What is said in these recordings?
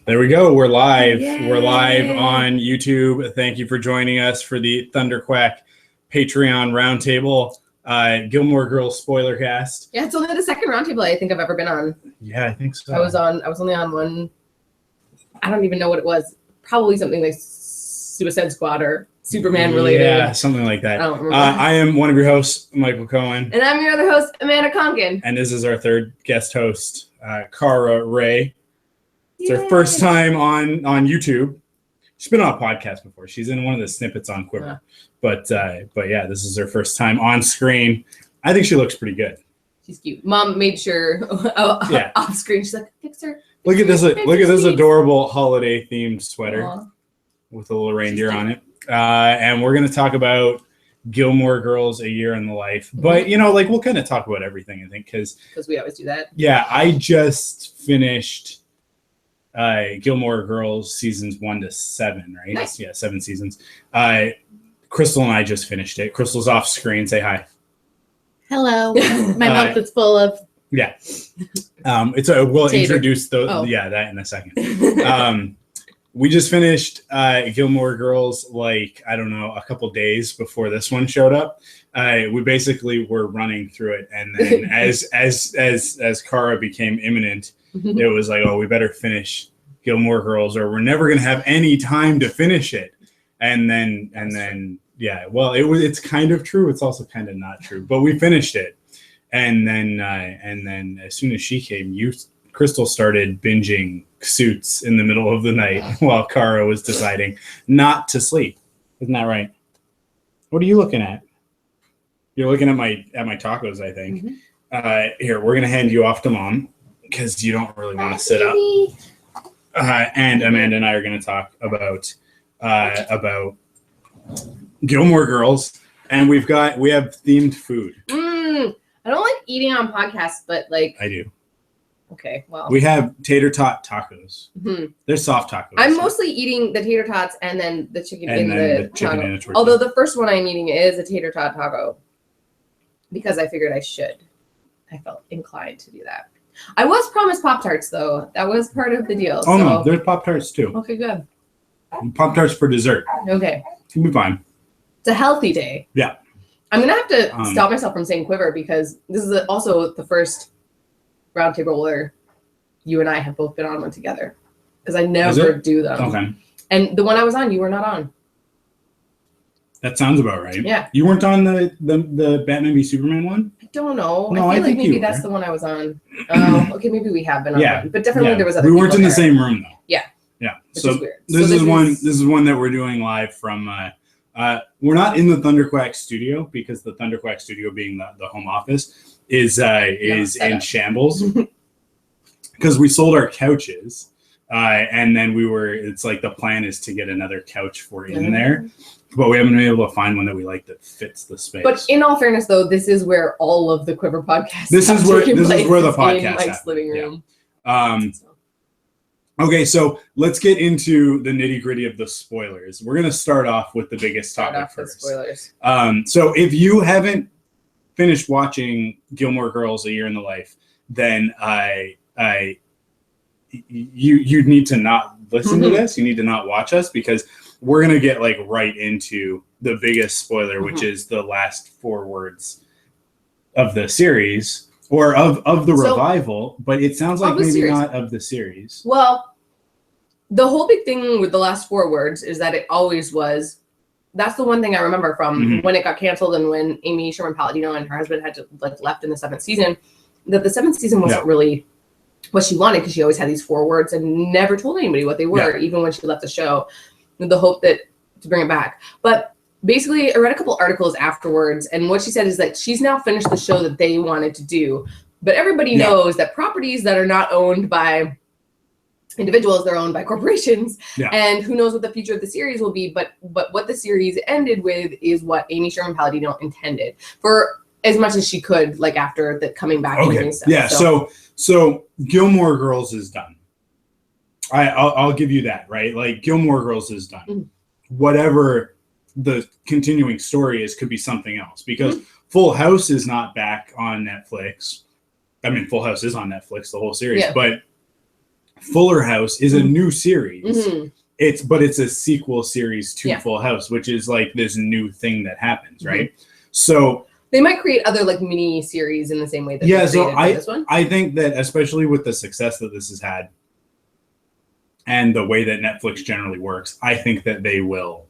There we go. We're live. Yay. We're live on YouTube. Thank you for joining us for the ThunderQuack Patreon Roundtable, Gilmore Girls Spoilercast. Yeah, it's only the second roundtable I think I've ever been on. Yeah, I think so. I was only on one. I don't even know what it was. Probably something like Suicide Squad or Superman related. Yeah, something like that. I don't remember. I am one of your hosts, Michael Cohen. And I'm your other host, Amanda Conkin. And this is our third guest host, Cara Ray. It's her first time on YouTube. She's been on a podcast before. She's in one of the snippets on Quiver. But yeah, this is her first time on screen. I think she looks pretty good. She's cute. Mom made sure off screen. She's like, fix her. Look at this adorable holiday themed sweater. Aww. With a little reindeer on it. And we're going to talk about Gilmore Girls, A Year in the Life. But, we'll kind of talk about everything, I think, because we always do that. Yeah, I just finished Gilmore Girls seasons 1 to 7, right? Nice. Yeah, 7 seasons. Crystal and I just finished it. Crystal's off screen. Say hi. Hello. My mouth is full of. Yeah. We'll Tater. introduce that in a second. We just finished Gilmore Girls, a couple days before this one showed up. We basically were running through it, and then as Cara became imminent, it was like, oh, we better finish Gilmore Girls, or we're never gonna have any time to finish it. And then it's kind of true. It's also kind of not true, but we finished it. And then as soon as she came, Crystal started binging Suits in the middle of the night while Cara was deciding not to sleep. Isn't that right? What are you looking at? You're looking at my tacos, I think. Here, we're gonna hand you off to Mom because you don't really want to sit up. And Amanda and I are gonna talk about Gilmore Girls, and we have themed food. I don't like eating on podcasts, but I do. Okay, well. We have tater tot tacos. They're soft tacos. I'm mostly eating the tater tots and then the chicken in the chicken taco. in a tortilla. Although the first one I'm eating is a tater tot taco because I figured I should. I felt inclined to do that. I was promised Pop-Tarts, though. That was part of the deal. Oh, no, there's Pop-Tarts, too. Okay, good. Pop-Tarts for dessert. Okay. You'll be fine. It's a healthy day. Yeah. I'm going to have to stop myself from saying Quiver because this is also the first roundtable where you and I have both been on one together because I never do them. Okay. And the one I was on, you were not on. That sounds about right. Yeah. You weren't on the Batman v Superman one? I don't know. No, I feel like maybe you that's were. the one I was on. Oh, okay, maybe we have been on one. But definitely there was other We people weren't in the there. same room though. Yeah. Yeah. Which So is weird. This is one that we're doing live from we're not in the ThunderQuack studio because the ThunderQuack studio being the home office is in shambles. Because we sold our couches, and then it's like the plan is to get another couch for in there, but we haven't been able to find one that we like that fits the space. But in all fairness, though, this is where all of the Quiver podcasts. This is where the podcast in Mike's living room. Yeah. Okay, so let's get into the nitty gritty of the spoilers. We're gonna start off with the biggest topic first. Spoilers. So if you haven't finished watching Gilmore Girls: A Year in the Life, then you need to not listen to this. You need to not watch us because we're gonna get right into the biggest spoiler, which is the last 4 words of the series or of the revival. But it sounds like maybe series. not of the series. Well, the whole big thing with the last 4 words is that it always was. That's the one thing I remember from when it got canceled and when Amy Sherman Palladino and her husband had to left in the 7th season. That the 7th season wasn't really what she wanted because she always had these 4 words and never told anybody what they were, even when she left the show, with the hope that to bring it back. But basically, I read a couple articles afterwards, and what she said is that she's now finished the show that they wanted to do. But everybody knows that properties that are not owned by individuals, they're owned by corporations. And who knows what the future of the series will be. But what the series ended with is what Amy Sherman Palladino intended for as much as she could, after the coming back and doing stuff. Yeah, so Gilmore Girls is done. I'll give you that, right? Gilmore Girls is done. Whatever the continuing story is could be something else because Full House is not back on Netflix. I mean, Full House is on Netflix, the whole series, but Fuller House is a new series. Mm-hmm. It's a sequel series to Full House, which is like this new thing that happens, right? So they might create other like mini series in the same way that this one. I think that especially with the success that this has had and the way that Netflix generally works, I think that they'll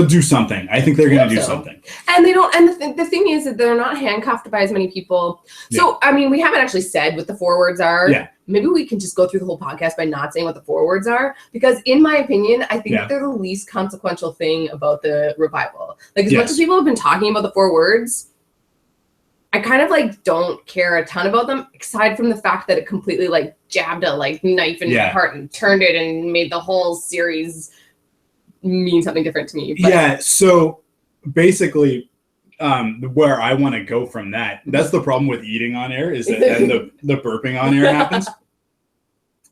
do something. I think they're going to do something. And they don't. And the thing is that they're not handcuffed by as many people. So, I mean, we haven't actually said what the forwards are. Yeah. Maybe we can just go through the whole podcast by not saying what the forwards are. Because in my opinion, I think they're the least consequential thing about the revival. Like, as much as people have been talking about the forwards, I kind of like don't care a ton about them, aside from the fact that it completely like jabbed a like knife in my heart and turned it and made the whole series mean something different to me. But so basically where I want to go from that's the problem with eating on air, is that then the burping on air happens.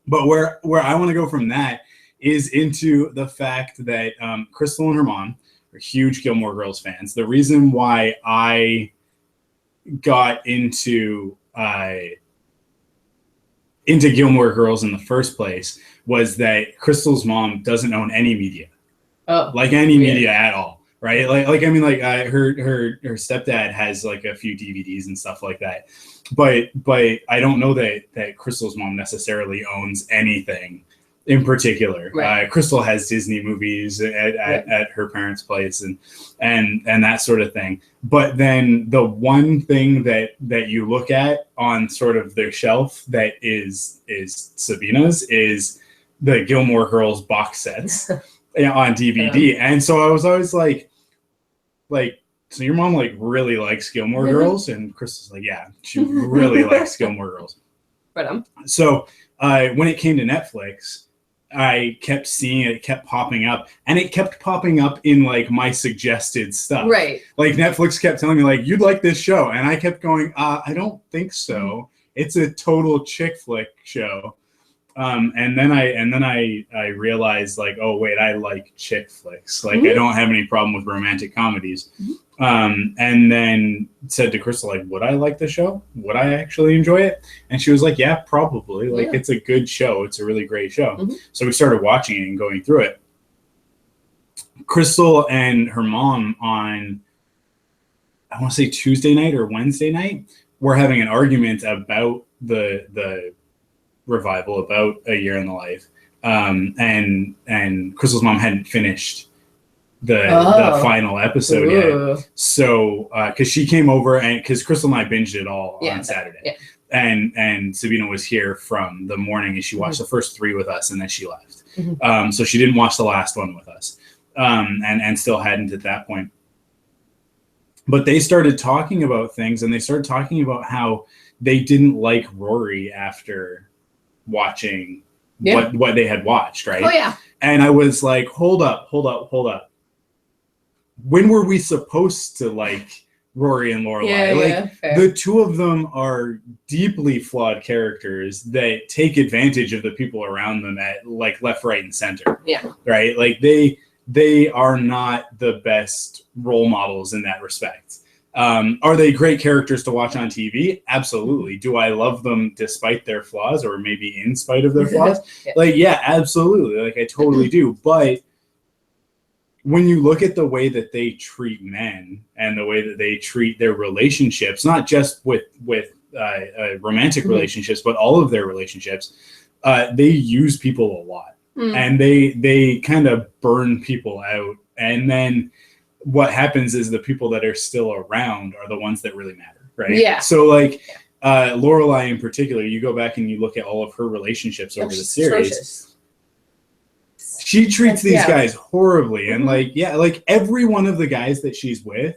But where I want to go from that is into the fact that Crystal and her mom are huge Gilmore Girls fans. The reason why I got into Gilmore Girls in the first place was that Crystal's mom doesn't own any media. Like any media at all, right? Like I mean, like her stepdad has like a few DVDs and stuff like that, but I don't know that Crystal's mom necessarily owns anything in particular. Right. Crystal has Disney movies at her parents' place and that sort of thing. But then the one thing that you look at on sort of their shelf that is Sabina's is the Gilmore Girls box sets. On DVD. And so I was always like, so your mom like really likes Gilmore Girls? And Crystal's like, yeah, she really likes Gilmore Girls. So when it came to Netflix, I kept seeing it kept popping up, and it kept popping up in like my suggested stuff. Right. Like Netflix kept telling me like, you'd like this show. And I kept going, I don't think so. It's a total chick flick show. And then I realized like, oh wait, I like chick flicks. Like I don't have any problem with romantic comedies. And then said to Crystal, like, would I like the show? Would I actually enjoy it? And she was like, yeah, probably. Like it's a good show. It's a really great show. So we started watching it and going through it. Crystal and her mom on, I want to say Tuesday night or Wednesday night, were having an argument about the revival, about A Year in the Life, and Crystal's mom hadn't finished the final episode yet. So because she came over, and because Crystal and I binged it all on Saturday, and Sabina was here from the morning, and she watched the first 3 with us, and then she left. So she didn't watch the last one with us, and still hadn't at that point. But they started talking about things, and they started talking about how they didn't like Rory after watching what they had watched, right? Oh yeah. And I was like, hold up. When were we supposed to like Rory and Lorelai? The two of them are deeply flawed characters that take advantage of the people around them at like left, right, and center. Yeah. Right? Like they are not the best role models in that respect. Are they great characters to watch on TV? Absolutely. Do I love them despite their flaws, or maybe in spite of their flaws? Like, yeah, absolutely. Like, I totally do. But when you look at the way that they treat men and the way that they treat their relationships, not just with romantic relationships, but all of their relationships, they use people a lot. And they kind of burn people out. And then what happens is the people that are still around are the ones that really matter, right? Yeah. So like Lorelai in particular, you go back and you look at all of her relationships over the series. Atrocious. She treats these guys horribly, and like every one of the guys that she's with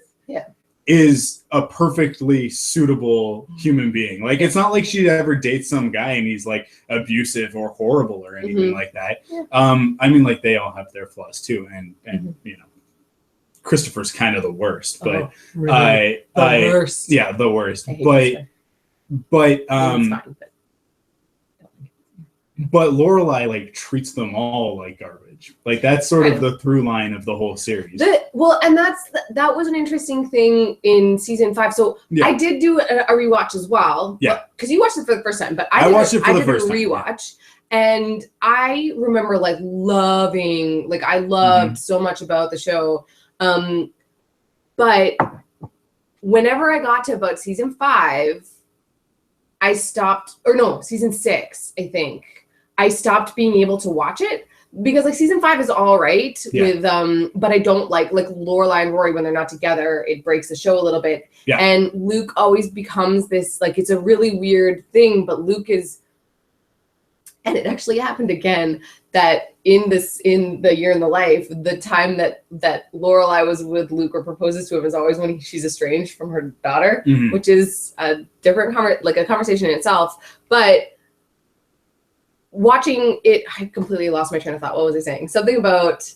is a perfectly suitable human being. Like it's not like she ever dates some guy and he's like abusive or horrible or anything like that. I mean, like they all have their flaws too, and you know, Christopher's kind of the worst, but the worst. Yeah, the worst. But Lorelai like treats them all like garbage. Like that's sort of the through line of the whole series. That was an interesting thing in season 5. So I did do a rewatch as well. Yeah, because you watched it for the first time, but I watched it for the first time. Rewatch. And I remember like loving, like I loved so much about the show. But whenever I got to about season 5, I stopped, or no, season 6, I think. I stopped being able to watch it because like season 5 is all right with, but I don't like Lorelai and Rory when they're not together, it breaks the show a little bit. Yeah. And Luke always becomes this, like, it's a really weird thing, but Luke is, and it actually happened again, that in the year in the life, the time that Lorelai was with Luke or proposes to him is always when she's estranged from her daughter, which is a different a conversation in itself. But watching it, I completely lost my train of thought. What was I saying? Something about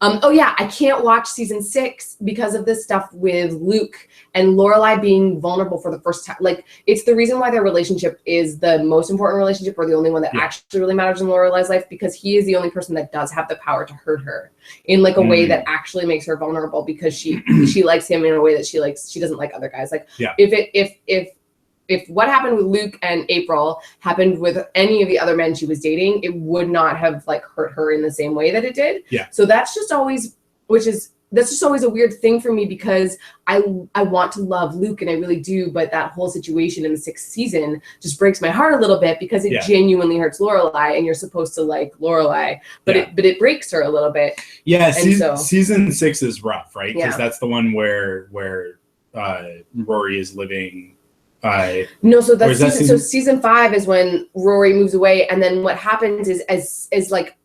I can't watch season 6 because of this stuff with Luke and Lorelai being vulnerable for the first time. Like, it's the reason why their relationship is the most important relationship, or the only one that actually really matters in Lorelai's life, because he is the only person that does have the power to hurt her in like a way that actually makes her vulnerable, because she likes him in a way that she doesn't like other guys. Like, if what happened with Luke and April happened with any of the other men she was dating, it would not have like hurt her in the same way that it did. Yeah. So that's just always, that's just always a weird thing for me, because I want to love Luke, and I really do, but that whole situation in the 6th season just breaks my heart a little bit, because it genuinely hurts Lorelai, and you're supposed to like Lorelai, but it breaks her a little bit. Yeah, season 6 is rough, right? Because that's the one where Rory is living. No, so that's season 5 is when Rory moves away, and then what happens is as like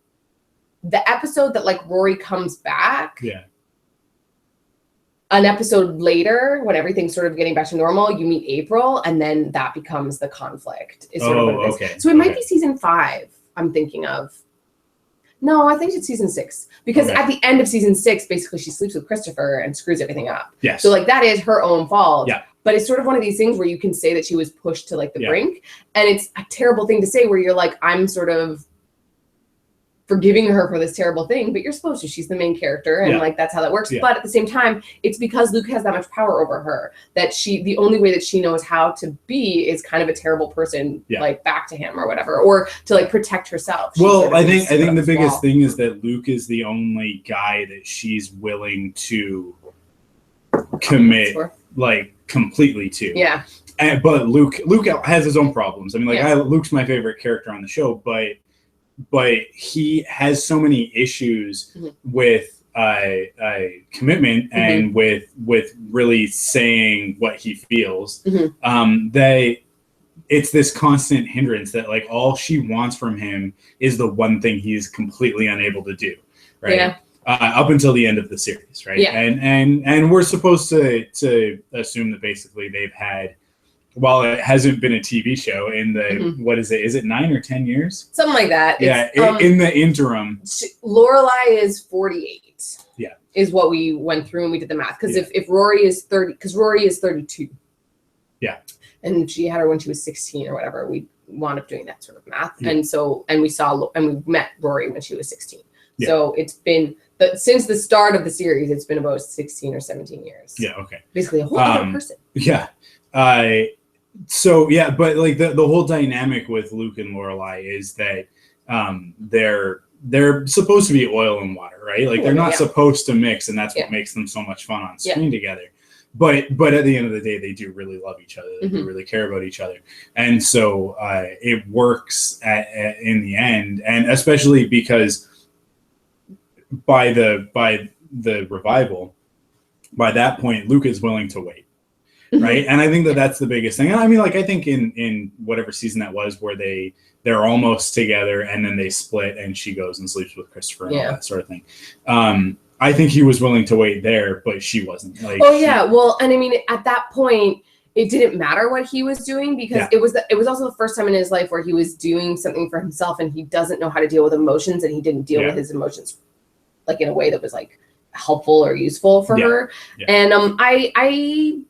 the episode that like Rory comes back. Yeah. An episode later, when everything's sort of getting back to normal, you meet April, and then that becomes the conflict. Is sort of what it is. Okay. So it might be season 5. I'm thinking of. No, I think it's season 6, because at the end of season 6, basically she sleeps with Christopher and screws everything up. Yes. So like that is her own fault. Yeah. But it's sort of one of these things where you can say that she was pushed to like the brink, and it's a terrible thing to say, where you're like, I'm sort of forgiving her for this terrible thing, but you're supposed to. She's the main character, and like that's how that works. Yeah. But at the same time, it's because Luke has that much power over her that the only way that she knows how to be is kind of a terrible person, like back to him or whatever, or to like protect herself. Well, I think the biggest thing is that Luke is the only guy that she's willing to commit like completely to. Yeah. But Luke has his own problems. I mean, like Luke's my favorite character on the show, but he has so many issues with commitment and with really saying what he feels, that it's this constant hindrance that like all she wants from him is the one thing he's completely unable to do, right? Yeah. Up until the end of the series, right? Yeah. And we're supposed to assume that basically they've had, while it hasn't been a TV show in the, what is it? Is it 9 or 10 years? Something like that. Yeah, in the interim. Lorelai is 48. Yeah. Is what we went through, and we did the math. Because if Rory is 30, because Rory is 32. Yeah. And she had her when she was 16 or whatever. We wound up doing that sort of math. Yeah. And we met Rory when she was 16. Yeah. So it's been, since the start of the series, it's been about 16 or 17 years. Yeah, okay. Basically a whole other person. Yeah. So yeah, but like the whole dynamic with Luke and Lorelai is that they're supposed to be oil and water, right? Like they're not supposed to mix, and that's what makes them so much fun on screen together. But at the end of the day, they do really love each other. They do really care about each other, and so it works in the end, and especially because by the revival, by that point, Luke is willing to wait. Right. And I think that's the biggest thing. And I mean, like, I think in whatever season that was, where they're almost together and then they split and she goes and sleeps with Christopher and all that sort of thing. I think he was willing to wait there, but she wasn't. Like, well, and I mean, at that point, it didn't matter what he was doing, because it was also the first time in his life where he was doing something for himself, and he doesn't know how to deal with emotions, and he didn't deal with his emotions like in a way that was like helpful or useful for her. Yeah. And I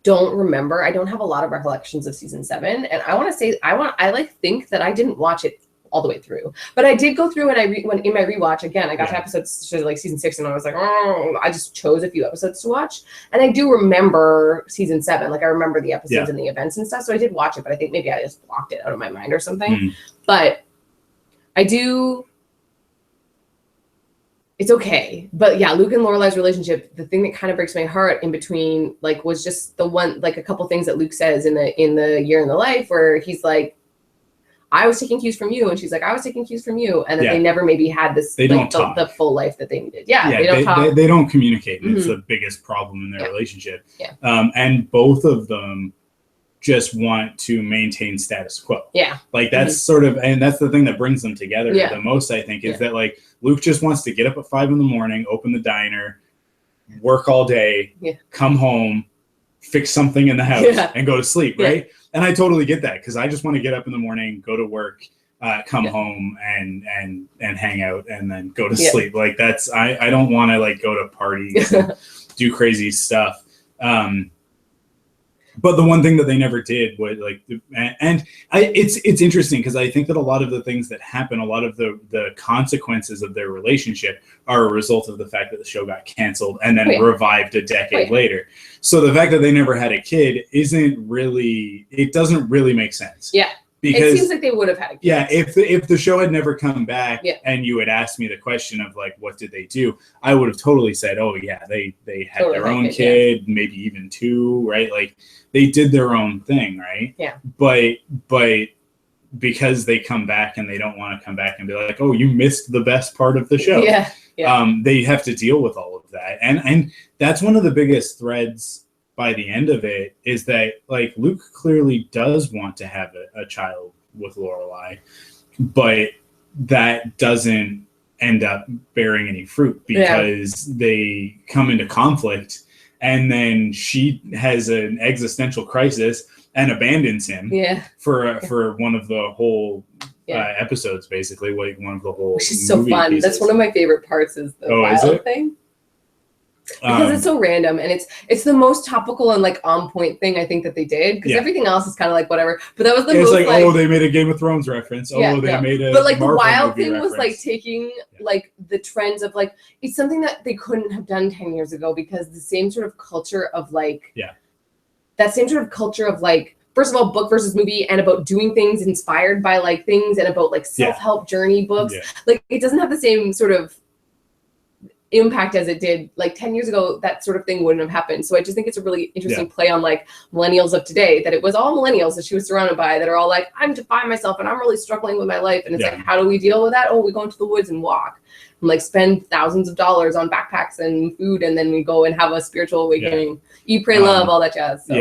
don't remember. I don't have a lot of recollections of season 7, and I want to say I think that I didn't watch it all the way through, but I did go through, and when in my rewatch again, I got to episodes to like season 6, and I was like, I just chose a few episodes to watch, and I do remember season 7. Like I remember the episodes and the events and stuff, so I did watch it, but I think maybe I just blocked it out of my mind or something. But It's okay. But yeah, Luke and Lorelai's relationship, the thing that kind of breaks my heart in between, like, was just the one, like, a couple things that Luke says in the year in the life where he's like, I was taking cues from you, and she's like, I was taking cues from you, and that they never maybe had this, they like, don't the full life that they needed. They don't talk. They don't communicate, and it's the biggest problem in their relationship. Yeah. And both of them just want to maintain status quo. Yeah. Like, that's sort of, and that's the thing that brings them together the most, I think, is that, like, Luke just wants to get up at 5 a.m, open the diner, work all day, come home, fix something in the house, and go to sleep, right? And I totally get that, because I just want to get up in the morning, go to work, come home and hang out, and then go to sleep. Like, that's, I don't want to, like, go to parties and do crazy stuff. But the one thing that they never did was, like, it's interesting, because I think that a lot of the things that happen, a lot of the consequences of their relationship are a result of the fact that the show got canceled and then revived a decade later. So the fact that they never had a kid doesn't really make sense. Yeah. Because it seems like they would have had a kid. Yeah, if the show had never come back and you had asked me the question of, like, what did they do, I would have totally said, oh yeah, they had their own kid, maybe even two, right? Like, they did their own thing, right? Yeah. But because they come back and they don't want to come back and be like, oh, you missed the best part of the show. They have to deal with all of that. And that's one of the biggest threads by the end of it, is that, like, Luke clearly does want to have a child with Lorelai, but that doesn't end up bearing any fruit, because they come into conflict, and then she has an existential crisis and abandons him for one of the whole episodes, basically, like one of the whole which is so fun. Pieces. That's one of my favorite parts, is the wild thing. Because it's so random, and it's the most topical and, like, on point thing I think that they did, because everything else is kind of like whatever. But that was the most, like, oh, they made a Game of Thrones reference. They made a but, like, Marvel the wild movie thing reference. was, like, taking like the trends of, like, it's something that they couldn't have done 10 years ago, because the same sort of culture of, like, that same sort of culture of, like, first of all, book versus movie, and about doing things inspired by, like, things, and about, like, self-help journey books. Like, it doesn't have the same sort of impact as it did, like, 10 years ago. That sort of thing wouldn't have happened. So I just think it's a really interesting play on, like, millennials of today, that it was all millennials that she was surrounded by that are all like, I'm defining myself and I'm really struggling with my life. And it's like, how do we deal with that? Oh, we go into the woods and walk, and, like, spend thousands of dollars on backpacks and food, and then we go and have a spiritual awakening, eat, pray, love, all that jazz. So,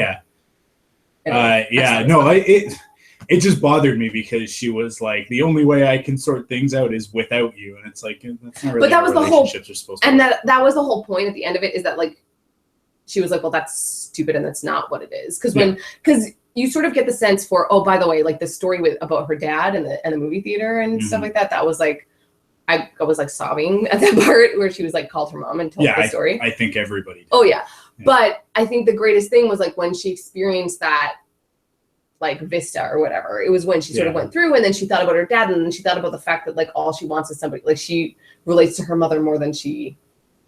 it just bothered me, because she was like, the only way I can sort things out is without you, and it's like, that's not really. But that was the whole. Are supposed to and that was the whole point at the end of it, is that, like, she was like, well, that's stupid, and that's not what it is, because you sort of get the sense for, oh, by the way, like, the story about her dad and the movie theater and stuff like that. That was like, I was, like, sobbing at that part where she was, like, called her mom and told the story. I think everybody did. Oh yeah, but I think the greatest thing was, like, when she experienced that, like, vista or whatever, it was when she sort of went through, and then she thought about her dad, and then she thought about the fact that, like, all she wants is somebody, like, she relates to her mother more than she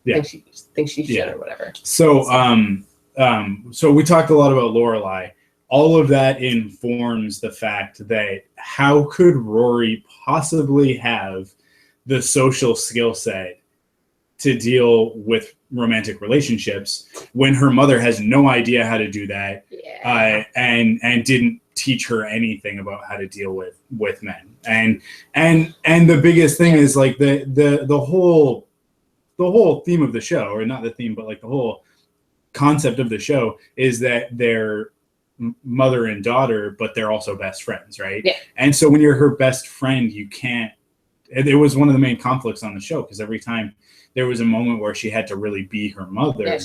thinks she should or whatever. So so we talked a lot about Lorelai. All of that informs the fact that how could Rory possibly have the social skill set to deal with romantic relationships when her mother has no idea how to do that, and didn't teach her anything about how to deal with men. And the biggest thing is, like, the whole theme of the show, or not the theme, but, like, the whole concept of the show is that they're mother and daughter, but they're also best friends, right? And so when you're her best friend, you can't. It was one of the main conflicts on the show, because every time there was a moment where she had to really be her mother,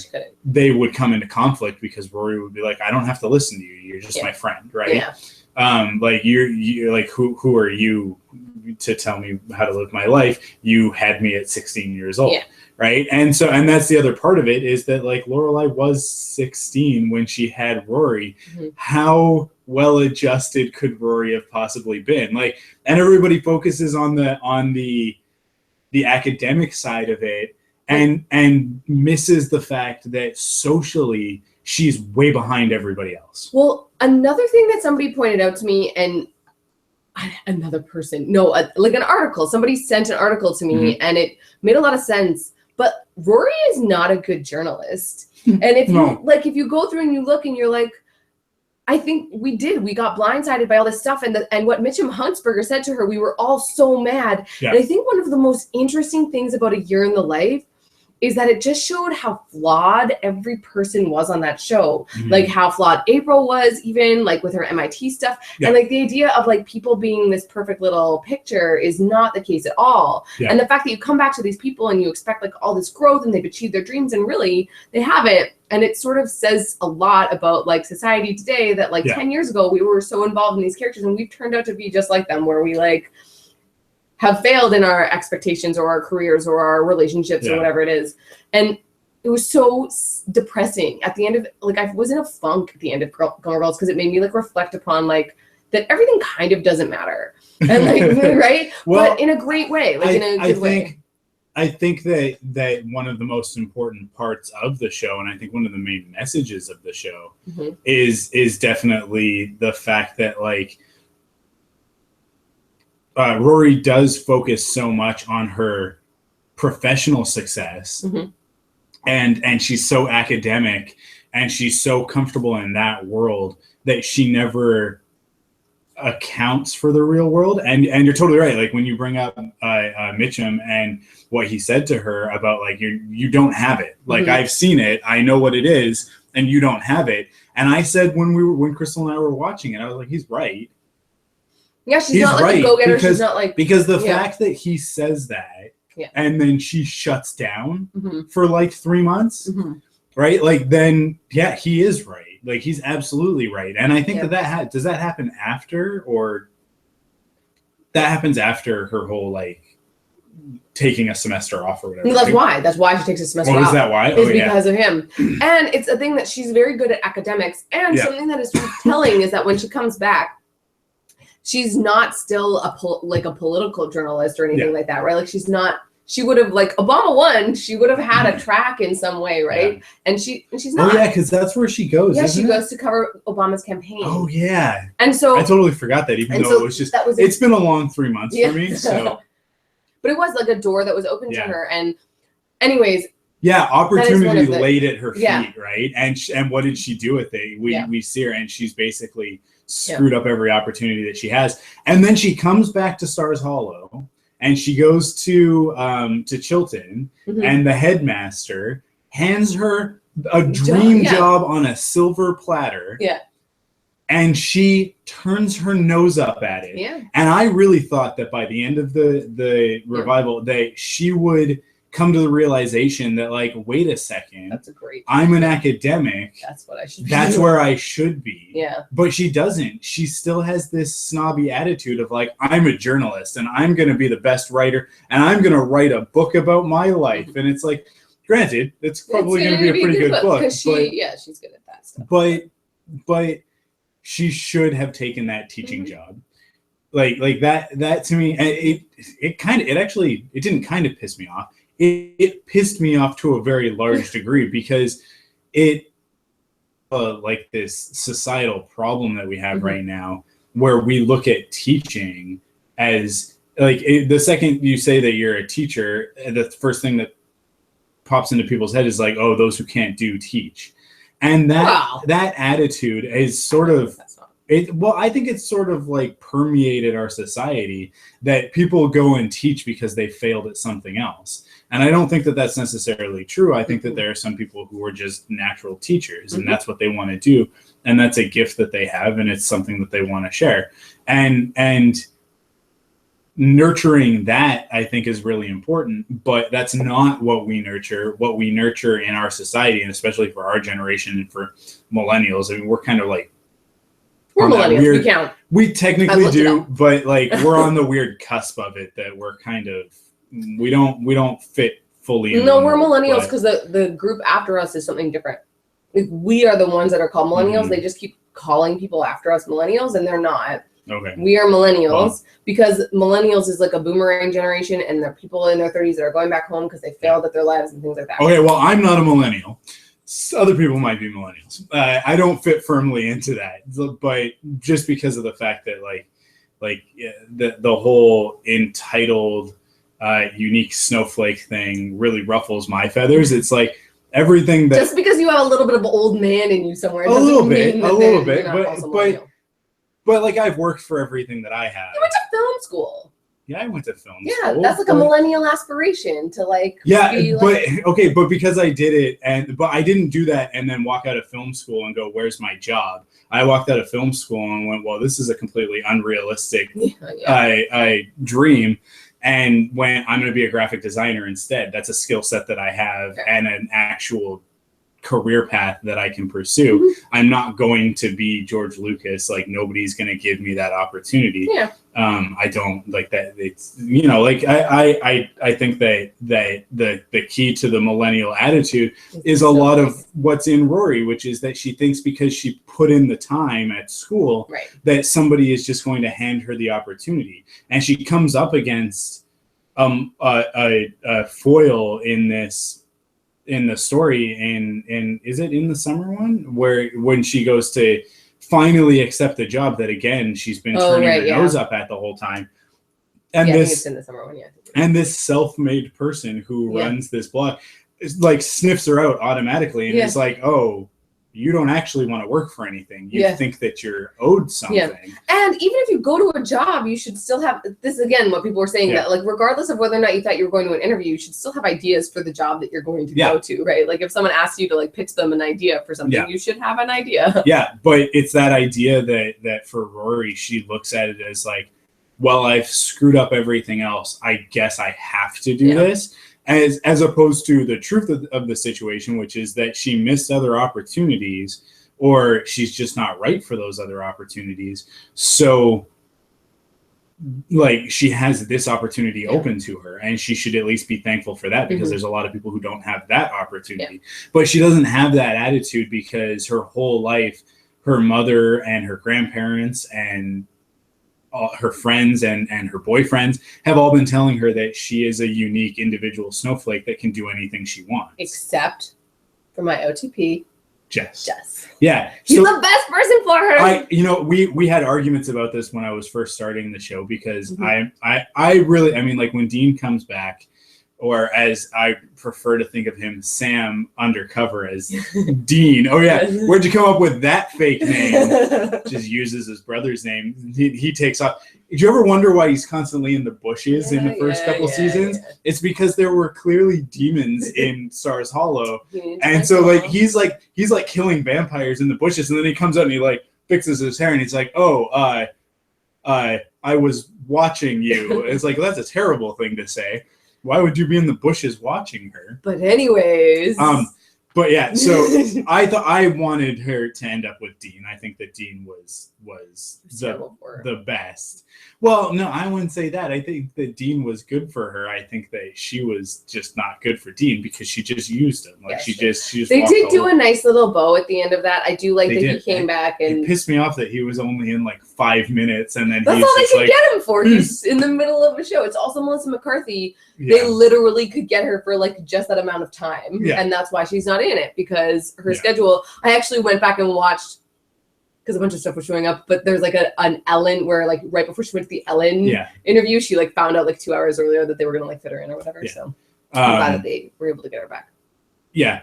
they would come into conflict, because Rory would be like, I don't have to listen to you. You're just my friend, right? Like, you're like, who are you to tell me how to live my life? You had me at 16 years old. Right. And that's the other part of it, is that, like, Lorelai was 16 when she had Rory. How well adjusted could Rory have possibly been? Like, and everybody focuses on the academic side of it, and misses the fact that socially she's way behind everybody else. Well, another thing that somebody pointed out to me, and another person. No, like an article. Somebody sent an article to me and it made a lot of sense. But Rory is not a good journalist. And if you go through and you look and you're like, I think we got blindsided by all this stuff. And what Mitchum Huntsberger said to her, we were all so mad. Yeah. And I think one of the most interesting things about A Year in the Life is that it just showed how flawed every person was on that show. Like how flawed April was, even like with her MIT stuff. Yeah. And like the idea of like people being this perfect little picture is not the case at all. Yeah. And the fact that you come back to these people and you expect like all this growth and they've achieved their dreams and really they haven't. And it sort of says a lot about like society today that like 10 years ago, we were so involved in these characters and we've turned out to be just like them, where we like have failed in our expectations or our careers or our relationships or whatever it is. And it was so depressing at the end of, like, I was in a funk at the end of Gilmore Girls because it made me like reflect upon like that everything kind of doesn't matter. And like, right? Well, but in a great way, like in a good way. I think that one of the most important parts of the show, and I think one of the main messages of the show is definitely the fact that like, Rory does focus so much on her professional success and she's so academic and she's so comfortable in that world that she never accounts for the real world. And you're totally right. Like when you bring up Mitchum and what he said to her about like, you don't have it. Like I've seen it, I know what it is, and you don't have it. And I said when Crystal and I were watching it, I was like, he's right. Yeah, she's not like a go-getter. She's not like... Because the fact that he says that, and then she shuts down for like 3 months, right? Like then, yeah, he is right. Like he's absolutely right. And I think does that happen after, or that happens after her whole like taking a semester off or whatever? No, that's why she takes a semester off. Is that why? Is because of him. And it's a thing that she's very good at academics. And something that is telling is that when she comes back, she's not still a political journalist or anything like that, right? Like she's not. She would have, like, Obama won. She would have had a track in some way, right? Yeah. And she's not. Oh yeah, because that's where she goes. Yeah, she goes to cover Obama's campaign. Oh yeah. And so I totally forgot that, even though it was just. It's been a long 3 months for me. So. But it was like a door that was open to her, and anyways. Yeah, opportunity laid at her feet, right? And what did she do with it? We see her, and she's basically screwed up every opportunity that she has, and then she comes back to Stars Hollow. And she goes to Chilton, and the headmaster hands her a dream job on a silver platter. Yeah. And she turns her nose up at it. Yeah. And I really thought that by the end of the revival, that she would come to the realization that, like, wait a second. That's a great. I'm an academic. That's what I should be. That's where I should be. Yeah. But she doesn't. She still has this snobby attitude of like, I'm a journalist and I'm going to be the best writer and I'm going to write a book about my life. And it's like, granted, it's probably going to be a pretty good book. She's good at that stuff. But she should have taken that teaching job. Like that to me, it didn't kind of piss me off. It pissed me off to a very large degree because it like this societal problem that we have right now where we look at teaching as like the second you say that you're a teacher, the first thing that pops into people's head is like, oh, those who can't do teach. And that attitude is sort of I think it's sort of like permeated our society that people go and teach because they failed at something else. And I don't think that that's necessarily true. I think that there are some people who are just natural teachers and that's what they want to do. And that's a gift that they have and it's something that they want to share. And nurturing that, I think, is really important, but that's not what we nurture. What we nurture in our society, and especially for our generation and for millennials, I mean, we're kind of like, we're millennials, we count. We technically do, but like we're on the weird cusp of it that we're kind of, we don't fit fully. No, we're millennials because the group after us is something different. Like, we are the ones that are called millennials. They just keep calling people after us millennials, and they're not. Okay. We are millennials because millennials is like a boomerang generation, and they're people in their 30s that are going back home because they failed at their lives and things like that. Okay, well, I'm not a millennial. Other people might be millennials. I don't fit firmly into that, but just because of the fact that like the whole entitled, unique snowflake thing really ruffles my feathers. It's like everything that just because you have a little bit of old man in you somewhere, a little bit, but like I've worked for everything that I have. You went to film school. Yeah, I went to film school. Yeah, that's like a millennial aspiration to like. But because I did it, but I didn't do that and then walk out of film school and go, "Where's my job?" I walked out of film school and went, "Well, this is a completely unrealistic dream," and went, "I'm going to be a graphic designer instead. That's a skill set that I have and an actual career path that I can pursue. Mm-hmm. I'm not going to be George Lucas. Like nobody's going to give me that opportunity." Yeah. I don't like that. It's, I think that the key to the millennial attitude is a lot of what's in Rory, which is that she thinks because she put in the time at school, that somebody is just going to hand her the opportunity. And she comes up against a foil in the story in is it in the summer one where when she goes to finally accept the job that again she's been turning her nose up at the whole time, and I think it's in the summer one, and this self-made person who runs this blog is like sniffs her out automatically and is like, "Oh, you don't actually want to work for anything. You think that you're owed something." Yeah. And even if you go to a job, you should still have this again, what people were saying that like regardless of whether or not you thought you were going to an interview, you should still have ideas for the job that you're going to go to, right? Like if someone asks you to like pitch them an idea for something, you should have an idea. Yeah, but it's that idea that for Rory, she looks at it as like, well, I've screwed up everything else. I guess I have to do this. As opposed to the truth of the situation, which is that she missed other opportunities or she's just not right for those other opportunities. So like she has this opportunity open to her and she should at least be thankful for that because there's a lot of people who don't have that opportunity. But she doesn't have that attitude because her whole life, her mother and her grandparents and her friends and her boyfriends have all been telling her that she is a unique individual snowflake that can do anything she wants. Except for my OTP, Jess. Yeah. He's the best person for her. We had arguments about this when I was first starting the show because I really, I mean, like when Dean comes back, or as I prefer to think of him, Sam undercover as Dean. Oh yeah, where'd you come up with that fake name? Just uses his brother's name. He takes off. Did you ever wonder why he's constantly in the bushes in the first couple seasons? It's because there were clearly demons in Stars Hollow, and so like he's like killing vampires in the bushes, and then he comes out and he like fixes his hair, and he's like, "Oh, I was watching you." It's like, well, that's a terrible thing to say. Why would you be in the bushes watching her? But anyways. But yeah, so I thought I wanted her to end up with Dean. I think that Dean was the best. Well, no, I wouldn't say that. I think that Dean was good for her. I think that she was just not good for Dean because she just used him. Like she just They did do a nice little bow at the end of that. I do like that he came back and it pissed me off that he was only in like 5 minutes and then that's all they could get him for. He's in the middle of a show. It's also Melissa McCarthy. They literally could get her for like just that amount of time. And that's why she's not in it because her schedule. I actually went back and watched because a bunch of stuff was showing up, but there's like an Ellen where like right before she went to the Ellen interview, she like found out like 2 hours earlier that they were gonna like fit her in or whatever. So I'm glad that they were able to get her back. Yeah,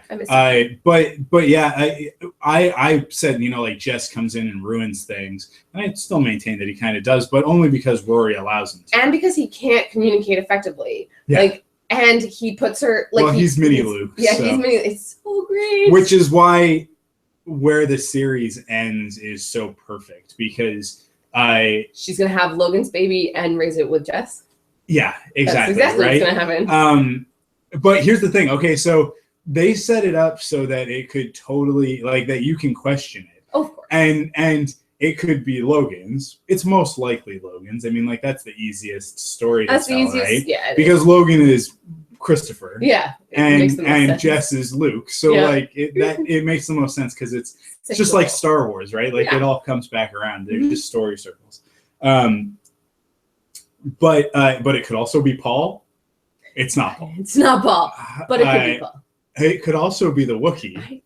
but yeah, I said, like Jess comes in and ruins things. And I still maintain that he kind of does, but only because Rory allows him to. And because he can't communicate effectively. Like, and he puts her like. Well, he's mini Luke. Yeah, he's mini. It's so great. Which is why where the series ends is so perfect because she's gonna have Logan's baby and raise it with Jess. Yeah, exactly. That's exactly what's gonna happen. But here's the thing. Okay, so they set it up so that it could totally like that you can question it. Oh, of course. And it could be Logan's. It's most likely Logan's. I mean, like that's the easiest story to tell, right? Yeah. Because Logan is Christopher. Yeah. And Jess is Luke. So like it makes the most sense because it's just like Star Wars, right? Like it all comes back around. They're just story circles. But it could also be Paul. It's not Paul. It's not Paul. But it could be Paul. It could also be the Wookiee.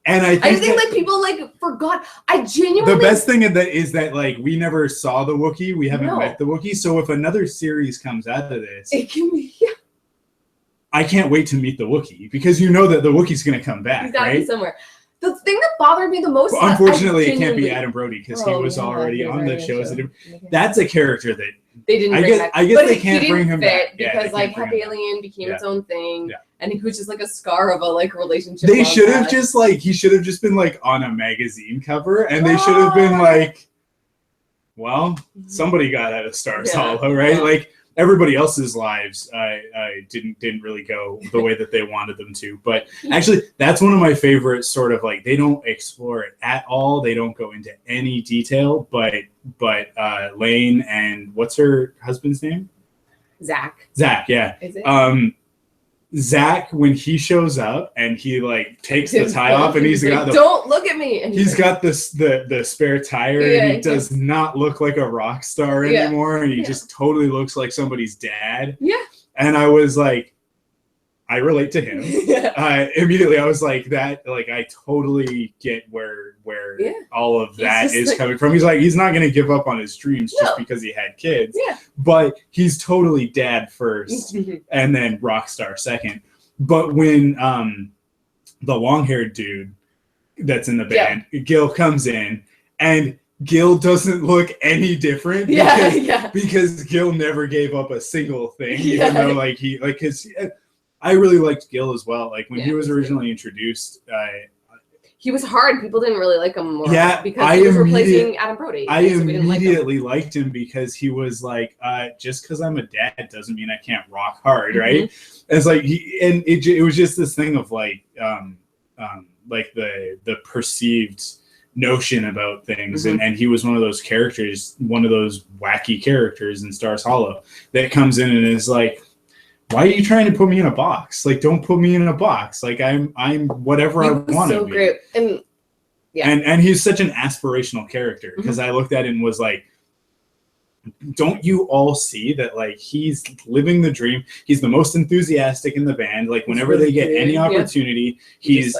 And I just think like people like forgot. I genuinely. The best thing is that like we never saw the Wookiee. We haven't met the Wookiee. So if another series comes out of this, it can be. I can't wait to meet the Wookiee because you know that the Wookiee's going to come back. He's got to right? be somewhere. The thing that bothered me the most. Well, unfortunately, it can't be Adam Brody because he was already on the shows. That's a character that they didn't. Bring back. I guess but they can't bring him back because like Happy Alien became its own thing, and he was just like a scar of a like relationship. They should have just like he should have just been like on a magazine cover, and they should have been like, well, somebody got out of Stars Hollow, right? Like. Everybody else's lives didn't really go the way that they wanted them to. But actually, that's one of my favorite sort of like they don't explore it at all. They don't go into any detail. But Lane and what's her husband's name? Zach, yeah. Is it? Zach, when he shows up and he like takes the tie off and he's got don't look at me. And he's got this the spare tire and he does not look like a rock star anymore and he just totally looks like somebody's dad. Yeah. And I was like, I relate to him. Immediately I was like that, like I totally get where all of that is like, coming from. He's like, he's not gonna give up on his dreams just because he had kids. Yeah. But he's totally dad first and then rock star second. But when the long-haired dude that's in the band, Gil comes in and Gil doesn't look any different because Gil never gave up a single thing, even though like he like his I really liked Gil as well. Like when he was originally introduced, he was hard. People didn't really like him more because he was replacing Adam Brody. I immediately liked him because he was like, just because I'm a dad doesn't mean I can't rock hard, right? It's like it was just this thing of like the perceived notion about things, and he was one of those characters, one of those wacky characters in Stars Hollow that comes in and is like, why are you trying to put me in a box? Like, don't put me in a box. Like, I'm whatever I want to be. Great. And he's such an aspirational character because I looked at it and was like, don't you all see that? Like, he's living the dream. He's the most enthusiastic in the band. Like, whenever they get any opportunity, he's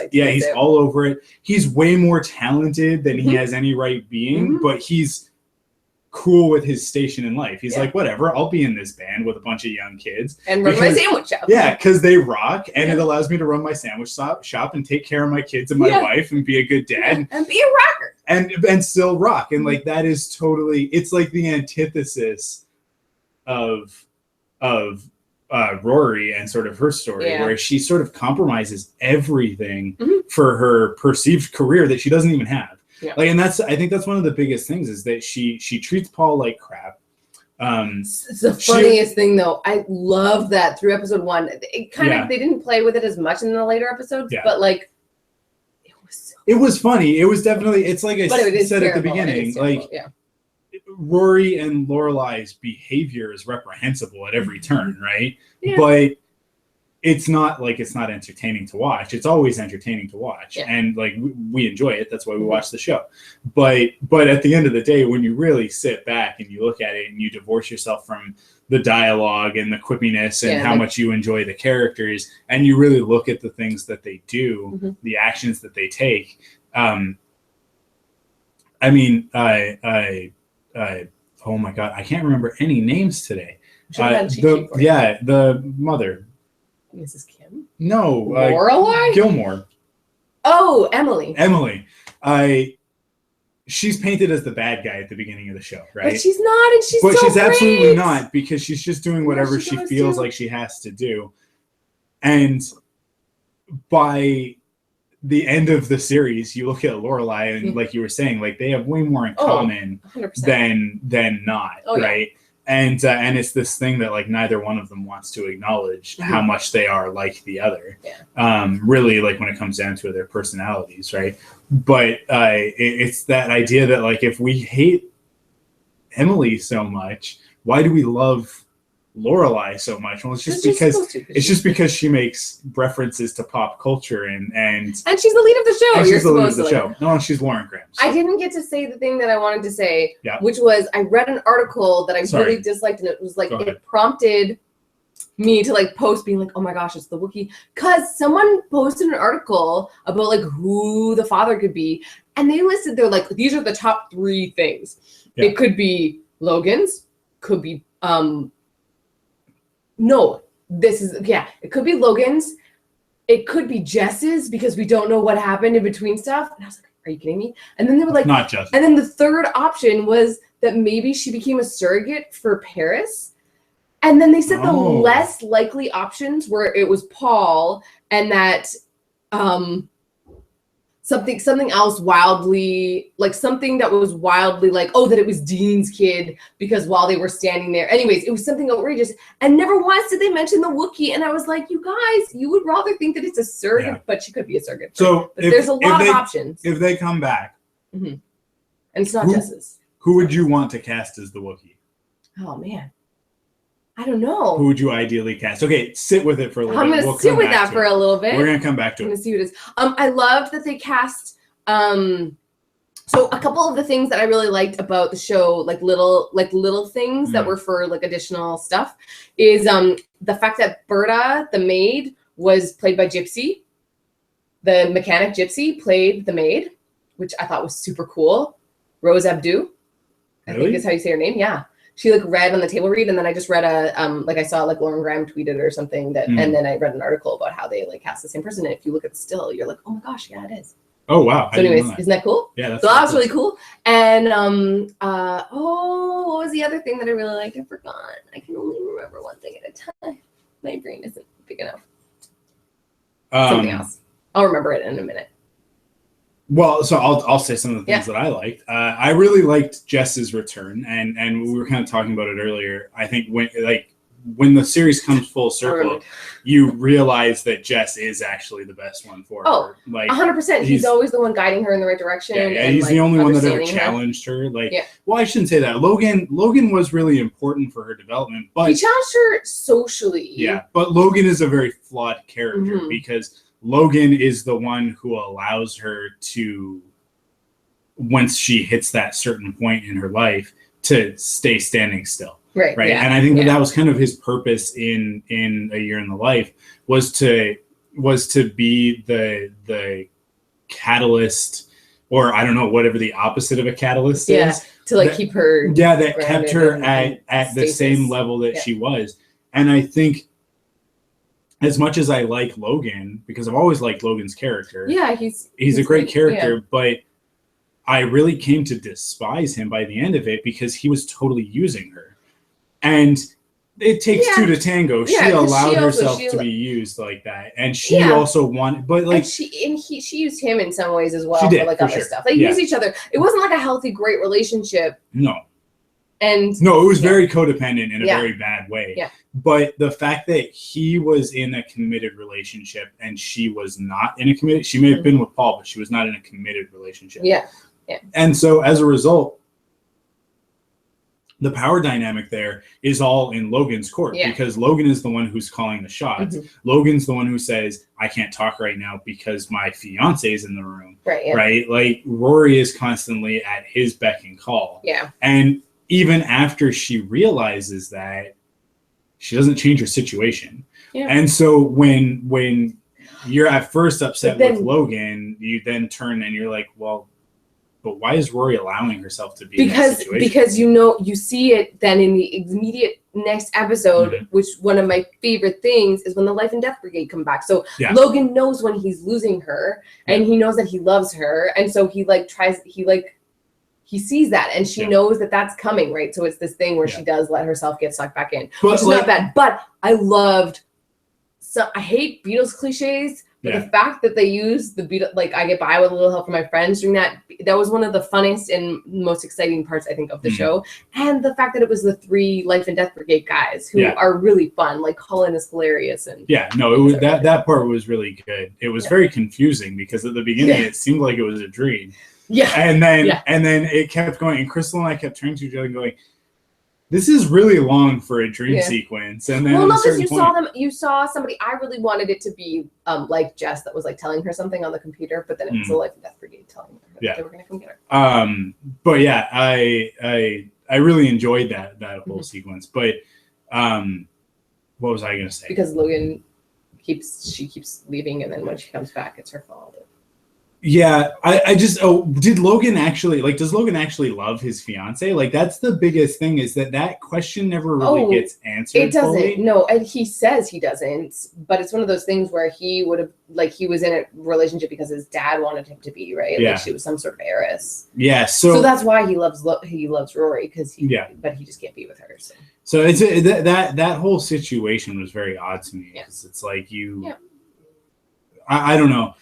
all over it. He's way more talented than he has any right being, but he's cool with his station in life. He's like, whatever, I'll be in this band with a bunch of young kids and run my sandwich shop. Yeah, because they rock and it allows me to run my sandwich shop and take care of my kids and my wife and be a good dad and be a rocker and still rock. And like that is totally, it's like the antithesis of Rory and sort of her story where she sort of compromises everything for her perceived career that she doesn't even have. Yeah. Like, and I think that's one of the biggest things is that she treats Paul like crap. It's the funniest thing though. I love that through episode 1. It kind of, they didn't play with it as much in the later episodes, but like, it was funny. It was definitely, it's like I said at the beginning, like Rory and Lorelai's behavior is reprehensible at every turn, right? Yeah. But it's not entertaining to watch. It's always entertaining to watch. Yeah. And like we enjoy it. That's why we watch the show. But at the end of the day, when you really sit back and you look at it and you divorce yourself from the dialogue and the quippiness and how much you enjoy the characters and you really look at the things that they do, the actions that they take. Oh my God, I can't remember any names today. The mother. Mrs. Kim? No. Lorelai? Gilmore. Oh, Emily. She's painted as the bad guy at the beginning of the show, right? But she's not, and she's absolutely not, because she's just doing whatever she feels like she has to do. And by the end of the series, you look at Lorelai, and like you were saying, like they have way more in common 100%. than not, right? Yeah. And it's this thing that like neither one of them wants to acknowledge how much they are like the other. Yeah. Really, like when it comes down to their personalities, right? But it's that idea that like if we hate Emily so much, why do we love Lorelai so much? Well, it's just because she makes references to pop culture and she's the lead of the show. She's the lead of the show. No, she's Lauren Graham. So. I didn't get to say the thing that I wanted to say, which was I read an article that I really disliked, and it was like it prompted me to like post being like, oh my gosh, it's the Wookiee, because someone posted an article about like who the father could be, and they listed they're like, these are the top 3 things. Yeah. It could be Logan's, could be it could be Logan's, it could be Jess's, because we don't know what happened in between stuff. And I was like, are you kidding me? And then they were like, not Jess. And then the third option was that maybe she became a surrogate for Paris. And then they said the less likely options were it was Paul, and that something else wildly, like something that was wildly like, that it was Dean's kid, because while they were standing there. Anyways, it was something outrageous. And never once did they mention the Wookiee. And I was like, you guys, you would rather think that it's a surrogate, but she could be a surrogate. So there's a lot of options. If they come back. Mm-hmm. And it's not Jess's. Who would you want to cast as the Wookiee? Oh, man. I don't know. Who would you ideally cast? Okay, sit with it for a little bit. I'm going to sit with that for a little bit. We're going to come back to it. I'm going to see what it is. I loved that they cast... so a couple of the things that I really liked about the show, like little things that were for like additional stuff, is the fact that Berta, the maid, was played by Gypsy. The mechanic Gypsy played the maid, which I thought was super cool. Rose Abdu, I think is how you say her name. Yeah. She like read on the table read, and then I just read I saw like Lauren Graham tweeted or something that, and then I read an article about how they like cast the same person. And if you look at the still, you're like, oh my gosh, yeah, it is. Oh wow! So anyways, isn't that cool? Yeah, so that was really cool. And what was the other thing that I really liked? I forgot. I can only remember one thing at a time. My brain isn't big enough. Something else. I'll remember it in a minute. Well, so I'll say some of the things that I liked. I really liked Jess's return, and we were kind of talking about it earlier. I think when the series comes full circle, you realize that Jess is actually the best one for her. Like 100%. He's always the one guiding her in the right direction. Yeah, and he's the only one that ever challenged her. Well, I shouldn't say that. Logan was really important for her development, but he challenged her socially. Yeah, but Logan is a very flawed character because Logan is the one who allows her to, once she hits that certain point in her life, to stay standing still. Right. Yeah, and I think that was kind of his purpose in A Year in the Life was to be the catalyst, or I don't know, whatever the opposite of a catalyst is. To keep her. Yeah, that kept her at the same level that she was. And I think as much as I like Logan, because I've always liked Logan's character. Yeah, he's a great character, but I really came to despise him by the end of it because he was totally using her. And it takes two to tango. She allowed herself to be used like that, and she also wanted, but like she used him in some ways as well for other stuff. They used each other. It wasn't like a healthy, great relationship. No, and it was very codependent in a very bad way. Yeah, but the fact that he was in a committed relationship and she was not in a committed, she may have been with Paul, but she was not in a committed relationship. Yeah. And so as a result, the power dynamic there is all in Logan's court because Logan is the one who's calling the shots. Logan's the one who says, I can't talk right now because my fiance is in the room. Right. Like Rory is constantly at his beck and call. Yeah. And even after she realizes that, she doesn't change her situation. Yeah. And so when you're at first upset with Logan, you then turn and you're like, well, but why is Rory allowing herself to be in that situation? Because you see it then in the immediate next episode, which one of my favorite things is when the Life and Death Brigade come back. So Logan knows when he's losing her, and he knows that he loves her, and so he sees that, and she knows that that's coming, right? So it's this thing where she does let herself get sucked back in, which is not bad. But I loved. So I hate Beatles cliches. But the fact that they use the beat, like I get by with a little help from my friends during that was one of the funniest and most exciting parts, I think, of the show. And the fact that it was the 3 Life and Death Brigade guys who are really fun. Like Colin is hilarious. And it was that part was really good. It was very confusing because at the beginning it seemed like it was a dream. Yeah. And then it kept going. And Crystal and I kept turning to each other and going, this is really long for a dream sequence. And then you saw somebody, I really wanted it to be like Jess that was like telling her something on the computer, but then it was the Life and Death Brigade telling her that they were going to come get her. But yeah, I really enjoyed that whole sequence. But What was I going to say? Because Logan keeps leaving, and then when she comes back, it's her fault. Yeah, I just did Logan actually does Logan actually love his fiance? Like that's the biggest thing is that question never really gets answered. It doesn't. Fully. No, and he says he doesn't, but it's one of those things where he would have he was in a relationship because his dad wanted him to be, right? Yeah. Like she was some sort of heiress. Yeah, so that's why he loves Rory because but he just can't be with her. So it's that whole situation was very odd to me because it's like I don't know.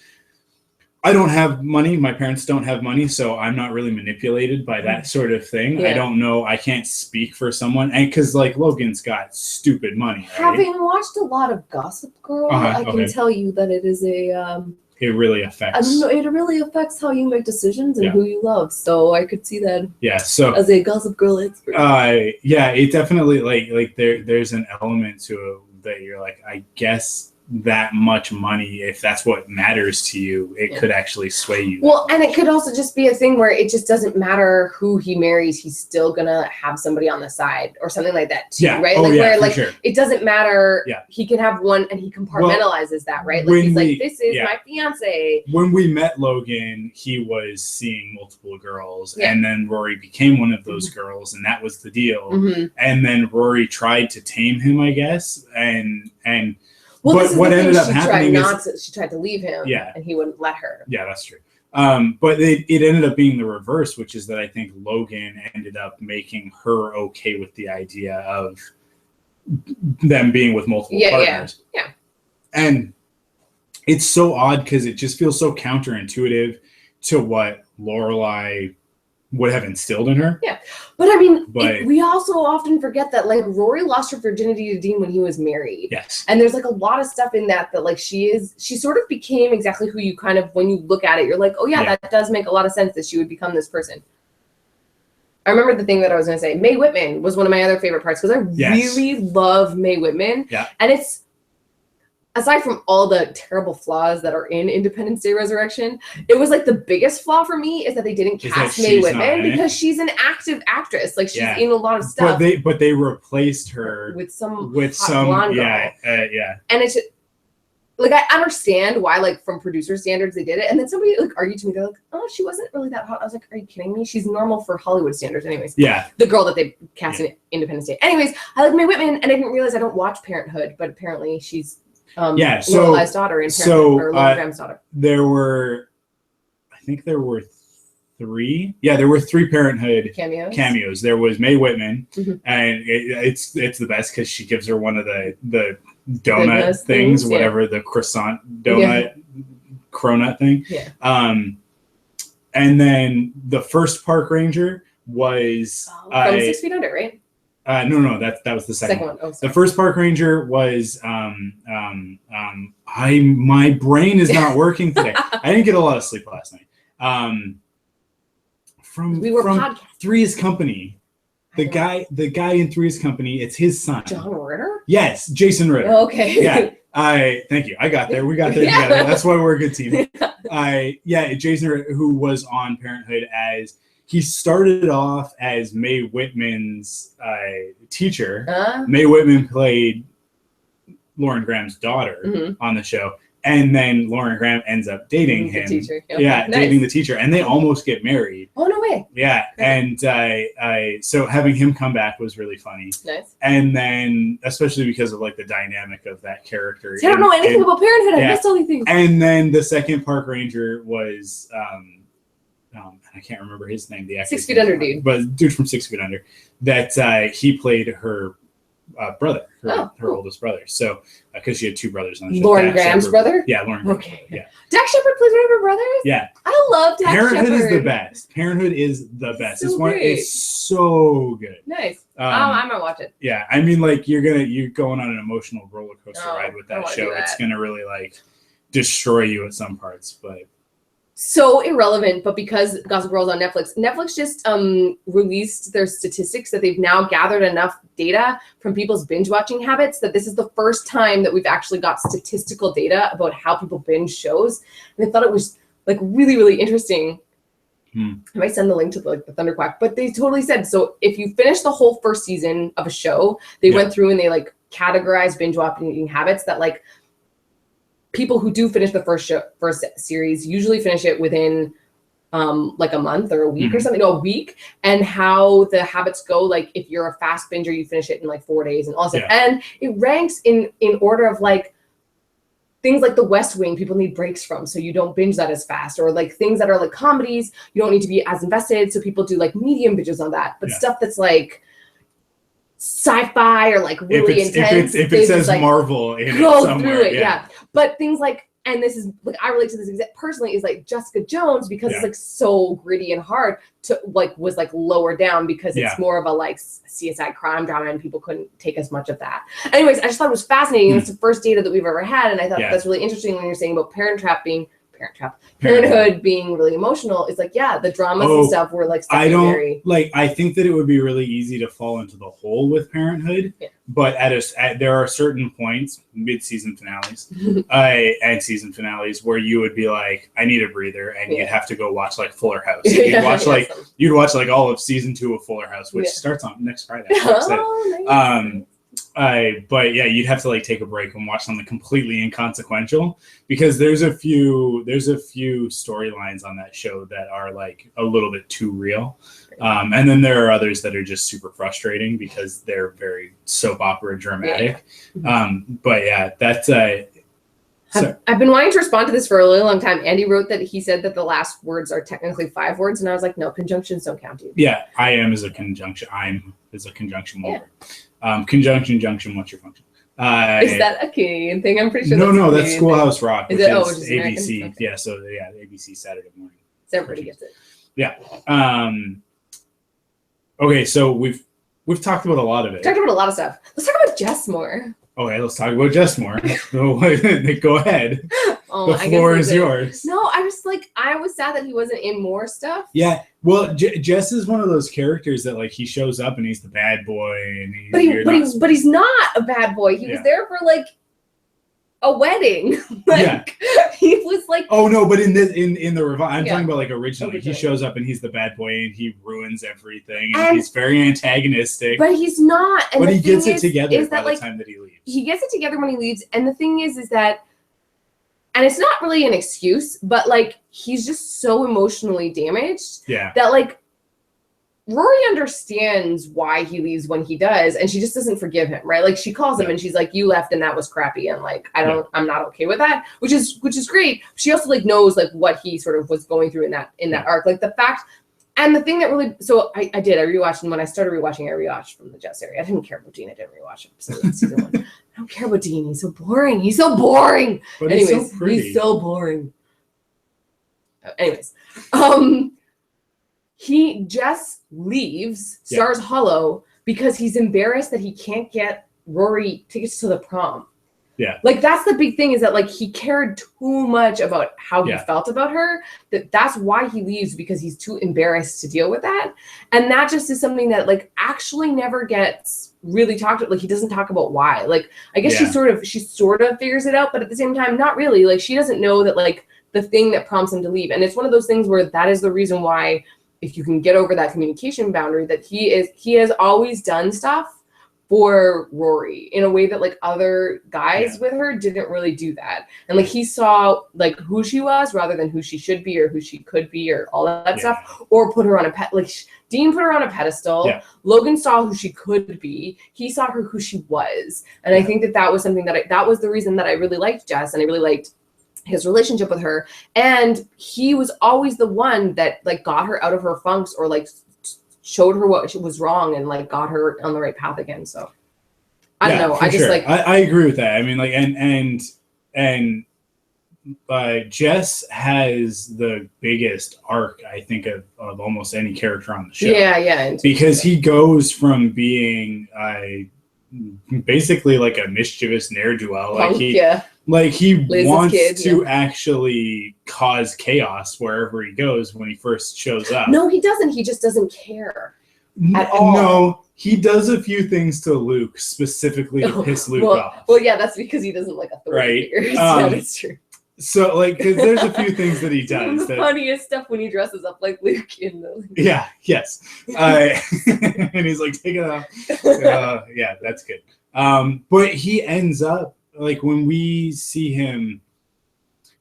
I don't have money. My parents don't have money, so I'm not really manipulated by that sort of thing. Yeah. I don't know. I can't speak for someone, and because Logan's got stupid money. Right? Having watched a lot of Gossip Girl, I can tell you that it is a. It really affects. It really affects how you make decisions and who you love. So I could see that. Yeah. So as a Gossip Girl expert. Yeah, it definitely there's an element to it that you're like, I guess. That much money, if that's what matters to you, it could actually sway you. Well, and it could also just be a thing where it just doesn't matter who he marries, he's still gonna have somebody on the side or something like that too, right? It doesn't matter. Yeah. He can have one and he compartmentalizes that, right? Like he's like, this is my fiance. When we met Logan, he was seeing multiple girls, and then Rory became one of those girls, and that was the deal. Mm-hmm. And then Rory tried to tame him, I guess, and well, but what ended up happening is she tried to leave him, and he wouldn't let her. Yeah, that's true. But it ended up being the reverse, which is that I think Logan ended up making her okay with the idea of them being with multiple partners. Yeah. And it's so odd because it just feels so counterintuitive to what Lorelai would have instilled in her. Yeah. But I mean, we also often forget that Rory lost her virginity to Dean when he was married. Yes. And there's a lot of stuff in that she sort of became exactly who you kind of, when you look at it, you're like, oh yeah, that does make a lot of sense that she would become this person. I remember the thing that I was going to say. Mae Whitman was one of my other favorite parts because I really love Mae Whitman. Yeah. And it's, aside from all the terrible flaws that are in Independence Day Resurrection, it was the biggest flaw for me is that they didn't cast Mae Whitman because she's an active actress. She's in a lot of stuff. But they replaced her with some blonde girl. And it's I understand why from producer standards they did it, and then somebody argued to me, they're like, oh, she wasn't really that hot. I was like, are you kidding me? She's normal for Hollywood standards anyways. Yeah. The girl that they cast in Independence Day. Anyways, I like Mae Whitman, and I didn't realize I don't watch Parenthood, but apparently she's Lorelai's daughter in Parenthood, or Lauren Graham's daughter. There were 3. Yeah, there were 3 Parenthood cameos. There was Mae Whitman, and it's the best because she gives her one of the donut things, whatever, the croissant donut, cronut thing. Yeah. And then the first park ranger was from 6 Feet Under, right? No, that was the second one. Oh, the first park ranger was my brain is not working today. I didn't get a lot of sleep last night. From Three's Company. The guy in Three's Company, it's his son. John Ritter? Yes, Jason Ritter. Oh, okay. Yeah. Thank you. I got there. We got there together. That's why we're a good team. Jason Ritter, who was on Parenthood as he started off as Mae Whitman's teacher. Mae Whitman played Lauren Graham's daughter on the show. And then Lauren Graham ends up dating him. The teacher. Okay. Yeah, nice. Dating the teacher. And they almost get married. Oh, no way. Yeah. And so having him come back was really funny. Nice. And then, especially because of the dynamic of that character. See, I don't know anything about Parenthood. I missed all these things. And then the second park ranger was, I can't remember his name. The actor. 6 Feet Under dude. But dude from 6 Feet Under. That he played her brother, her oldest brother. So, because she had 2 brothers on the show. Lauren Graham's brother? Yeah, Lauren Graham. Okay. Yeah. Dax Shepard plays one of her brothers? Yeah. I love Dax Shepard. Parenthood is the best. Parenthood is the best. It's so good. Nice. I'm going to watch it. Yeah. I mean, you're going on an emotional roller coaster ride with that show. It's going to really, destroy you at some parts, but... So irrelevant, but because Gossip Girl is on Netflix just released their statistics that they've now gathered enough data from people's binge watching habits that this is the first time that we've actually got statistical data about how people binge shows. And I thought it was really, really interesting. I might send the link to the ThunderQuack, but they totally said, so if you finish the whole first season of a show, they went through and they categorize binge watching habits that like people who do finish the first series usually finish it within like a month or a week or something, a week, and how the habits go. Like if you're a fast binger, you finish it in like 4 days and all that stuff. And it ranks in order of like things like The West Wing, people need breaks from, so you don't binge that as fast, or like things that are like comedies, you don't need to be as invested, so people do like medium binges on that. But stuff that's like sci-fi or like really intense, if it says like Marvel in go it somewhere, through it, But things like, and this is like I relate to this exact personally, is like Jessica Jones, because it's like so gritty and hard to like was like lower down because it's more of a like CSI crime drama and people couldn't take as much of that. Anyways, I just thought it was fascinating. It's the first data that we've ever had, and I thought that's really interesting when you're saying about Parenthood being really emotional. It's like, the dramas and stuff were like secondary. I think that it would be really easy to fall into the hole with Parenthood, but there are certain points, mid-season finales and season finales, where you would be like, I need a breather, and you'd have to go watch like Fuller House. You'd watch like all of season 2 of Fuller House, which starts on next Friday. Nice. But you'd have to like take a break and watch something completely inconsequential, because there's a few storylines on that show that are like a little bit too real, and then there are others that are just super frustrating because they're very soap opera dramatic. That's I've been wanting to respond to this for a really long time. Andy wrote that he said that the last words are technically 5 words, and I was like, no, conjunctions don't count, dude. I am is a conjunction. I'm is a conjunction word. Conjunction, junction, what's your function? Is that a Canadian thing? I'm pretty sure that's Schoolhouse Rock, which is ABC. Okay. ABC Saturday morning. So everybody gets it. Okay, so we've talked about a lot of it. Talked about a lot of stuff. Let's talk about Jess more. Okay, let's talk about Jess more. Go ahead. The floor is yours. No, I was sad that he wasn't in more stuff. Yeah, well, Jess is one of those characters that like he shows up and he's the bad boy, and but he's not a bad boy. He was there for like a wedding. He was like, oh no, but in the revival, I'm talking about like originally. He shows up and he's the bad boy and he ruins everything, and he's very antagonistic. But he's not. And but he gets it together by the time that he leaves. He gets it together when he leaves, and the thing is that, and it's not really an excuse, but like he's just so emotionally damaged that like Rory understands why he leaves when he does, and she just doesn't forgive him, right? Like she calls him and she's like, you left and that was crappy, and like I'm not okay with that, which is great. She also like knows like what he sort of was going through in that arc, like the fact. And the thing that really, so I rewatched, and when I started rewatching, I rewatched from the Jess area. I didn't care about Dean. I didn't rewatch season 1. I don't care about Dean. He's so boring. But anyways, he's so pretty. He's so boring. Anyways, he just leaves Stars Hollow because he's embarrassed that he can't get Rory tickets to the prom. Yeah. Like that's the big thing, is that like he cared too much about how he felt about her, that's why he leaves, because he's too embarrassed to deal with that. And that just is something that like actually never gets really talked about. Like he doesn't talk about why. Like I guess she sort of figures it out, but at the same time not really. Like she doesn't know that like the thing that prompts him to leave. And it's one of those things where that is the reason why, if you can get over that communication boundary, that he has always done stuff for Rory in a way that like other guys with her didn't really do that. And like he saw like who she was rather than who she should be or who she could be or all that stuff, or put her on Dean put her on a pedestal. Logan saw who she could be. He saw her who she was. And I think that was something that was the reason that I really liked Jess, and I really liked his relationship with her. And he was always the one that like got her out of her funks, or like showed her what was wrong, and like got her on the right path again. So I don't know. I just like I agree with that. I mean, like and Jess has the biggest arc, I think, of almost any character on the show. Yeah. Because he goes from being basically like a mischievous ne'er-do-well, like he Liz's wants kid, to actually cause chaos wherever he goes when he first shows up. No, he doesn't. He just doesn't care at all. No, he does a few things to Luke specifically to piss Luke off. Well, yeah, that's because he doesn't like authority figures. Yeah, that's true. So, like, because there's a few things that he does. The funniest stuff when he dresses up like Luke in the... Yeah, yes. And he's like, take it off. Yeah, that's good. But he ends up, like, when we see him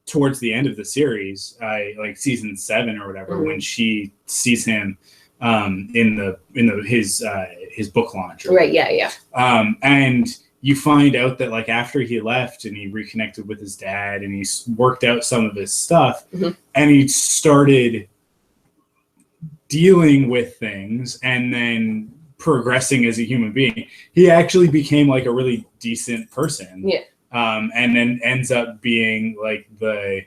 towards the end of the series, like season 7 or whatever, when she sees him in his book launch. Right, yeah. And you find out that, like, after he left and he reconnected with his dad and he worked out some of his stuff, and he started dealing with things and then progressing as a human being, he actually became like a really decent person. Yeah. And then ends up being like the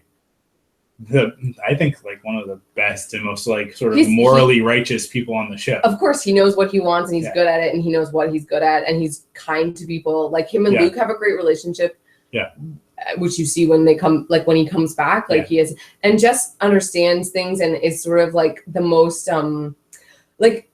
I think like one of the best and most like sort of morally righteous people on the show. Of course, he knows what he wants and he's good at it, and he knows what he's good at, and he's kind to people. Like him and Luke have a great relationship. Yeah. Which you see when they come, like when he comes back, like he is, and just understands things and is sort of like the most like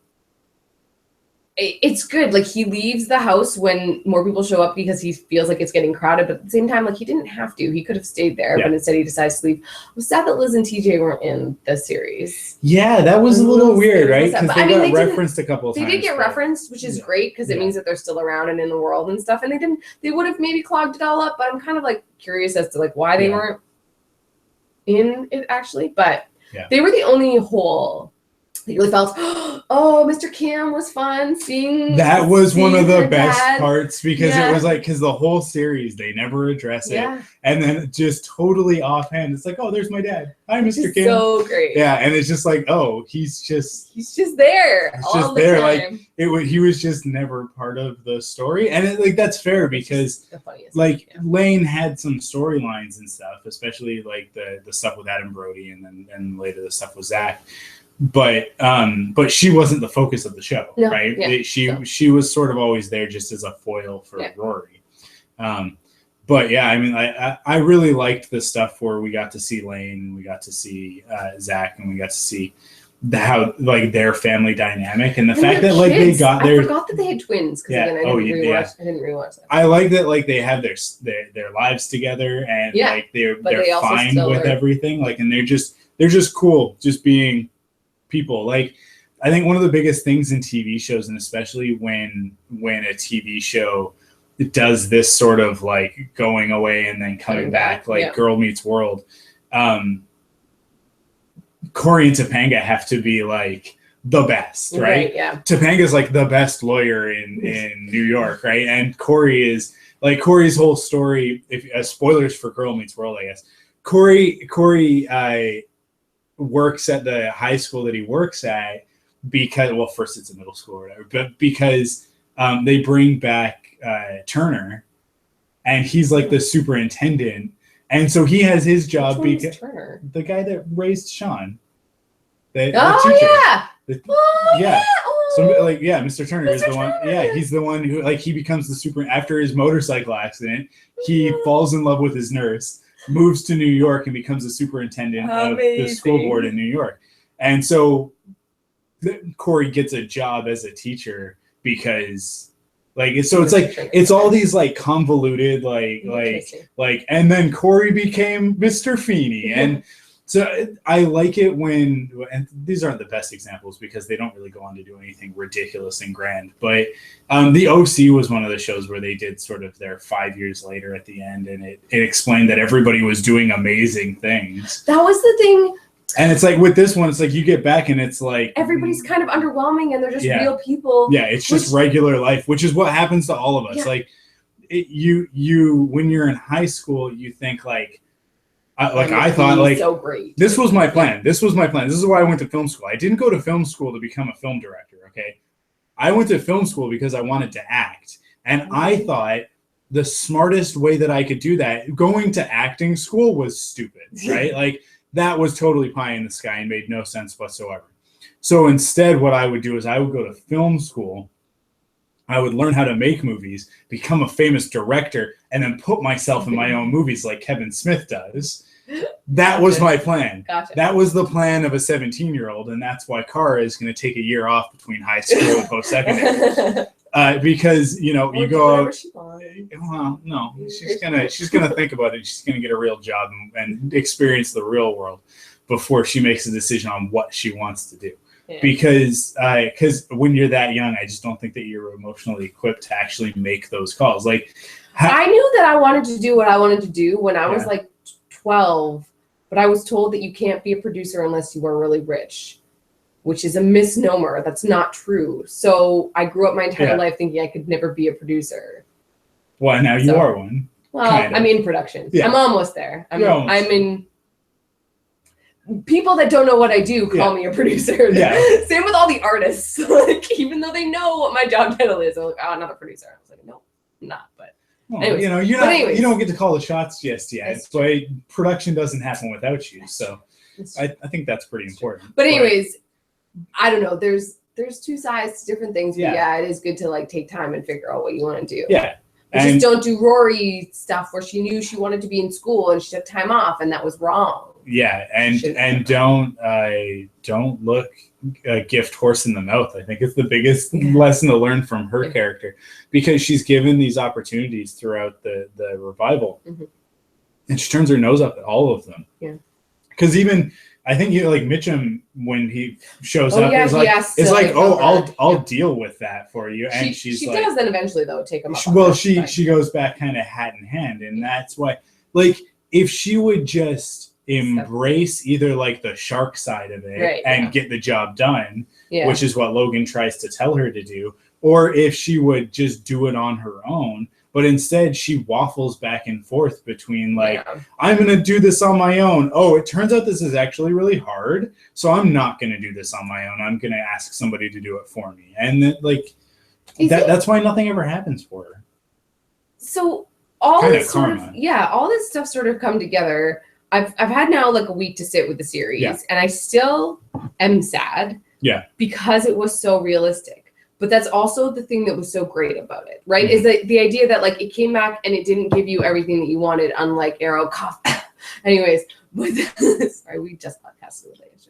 it's good. Like he leaves the house when more people show up because he feels like it's getting crowded, but at the same time, like he didn't have to. He could have stayed there, but instead he decides to leave. I was sad that Liz and TJ weren't in the series. Yeah, that was a little weird, right? Because they got referenced a couple of times. They did get referenced, which is great because it means that they're still around and in the world and stuff. And they would have maybe clogged it all up, but I'm kind of like curious as to like why they weren't in it actually. But they were the only whole. They really felt, oh, Mr. Kim was fun seeing. That was one of the best parts because it was like, because the whole series, they never address it. And then just totally offhand, it's like, oh, there's my dad. Hi, Mr. Kim. So great. Yeah. And it's just like, oh, he's just there. He's just there. Like he was just never part of the story. And like, that's fair because the funniest Lane had some storylines and stuff, especially like the stuff with Adam Brody and then later the stuff with Zach. But she wasn't the focus of the show, right? Yeah, she was sort of always there just as a foil for Rory. But yeah, I mean, I really liked the stuff where we got to see Lane, we got to see Zach, and we got to see how like their family dynamic and the fact that like they got their. I forgot that they had twins. I didn't rewatch that. I like that like they have their lives together and like they're fine with everything. Like, and they're just cool, just being people. Like, I think one of the biggest things in TV shows, and especially when a TV show does this sort of like going away and then coming back, like Girl Meets World, Cory and Topanga have to be like the best, right? Topanga's like the best lawyer in New York, right? And Cory is like, Cory's whole story, spoilers for Girl Meets World, I guess. Cory works at the high school that he works at because, well, first it's a middle school or whatever, but because they bring back Turner and he's like the superintendent. And so he has his job because Turner? The guy that raised Sean. The teacher. So like, Mr. Turner is the one. Yeah, he's the one who like he becomes the super after his motorcycle accident. He falls in love with his nurse, moves to New York and becomes a superintendent of the school board in New York. And so Cory gets a job as a teacher because like, so it's like, it's all these like convoluted, like, and then Cory became Mr. Feeney. And so I like it when, and these aren't the best examples because they don't really go on to do anything ridiculous and grand, but the OC was one of the shows where they did sort of their 5 years later at the end, and it explained that everybody was doing amazing things. That was the thing. And it's like with this one, it's like you get back and it's like everybody's kind of underwhelming and they're just real people. Yeah, it's just regular life, which is what happens to all of us. Like you when you're in high school, you think like, I thought like so great. This was my plan. This is why I went to film school. I didn't go to film school to become a film director. Okay, I went to film school because I wanted to act, and I thought the smartest way that I could do that, going to acting school, was stupid. Right, like that was totally pie in the sky and made no sense whatsoever. So instead, what I would do is I would go to film school. I would learn how to make movies, become a famous director, and then put myself in my own movies like Kevin Smith does. That was my plan. Gotcha. That was the plan of a 17-year-old, and that's why Cara is going to take a year off between high school and post-secondary. Because, you know, you go, well, no, she's gonna think about it. She's gonna get a real job and experience the real world before she makes a decision on what she wants to do. because when you're that young, I just don't think that you're emotionally equipped to actually make those calls. Like, I knew that I wanted to do what I wanted to do when I was like 12, but I was told that you can't be a producer unless you are really rich, which is a misnomer. That's not true. So I grew up my entire life thinking I could never be a producer. Well, now you are one. Well, I'm in production. Yeah. I'm almost there. I'm in. People that don't know what I do call me a producer. Yeah. Same with all the artists. Like, even though they know what my job title is, they're like, "Oh, another producer." I was like, "No, I'm not." But well, anyways, you don't get to call the shots just yet. That's why production doesn't happen without you. So I think that's pretty important. But anyways, I don't know. There's two sides to different things. But yeah, it is good to like take time and figure out what you want to do. Yeah. Just don't do Rory stuff where she knew she wanted to be in school and she took time off, and that was wrong. Yeah, and don't look a gift horse in the mouth. I think it's the biggest lesson to learn from her character, because she's given these opportunities throughout the revival, and she turns her nose up at all of them. Yeah, because even I think like Mitchum, when he shows up, is like, I'll deal with that for you, and she like, does then eventually though take him up. Well, she goes back kind of hat in hand, and that's why, like, if she would just embrace either like the shark side of it and get the job done, which is what Logan tries to tell her to do, or if she would just do it on her own. But instead, she waffles back and forth between like, I'm going to do this on my own. Oh, it turns out this is actually really hard, so I'm not going to do this on my own. I'm going to ask somebody to do it for me. And then, like, that's why nothing ever happens for her. So all this all this stuff sort of come together. I've had now like a week to sit with the series, and I still am sad because it was so realistic. But that's also the thing that was so great about it, right? Is that the idea that like it came back and it didn't give you everything that you wanted, unlike Arrow. Anyways, sorry, we just podcasted with it.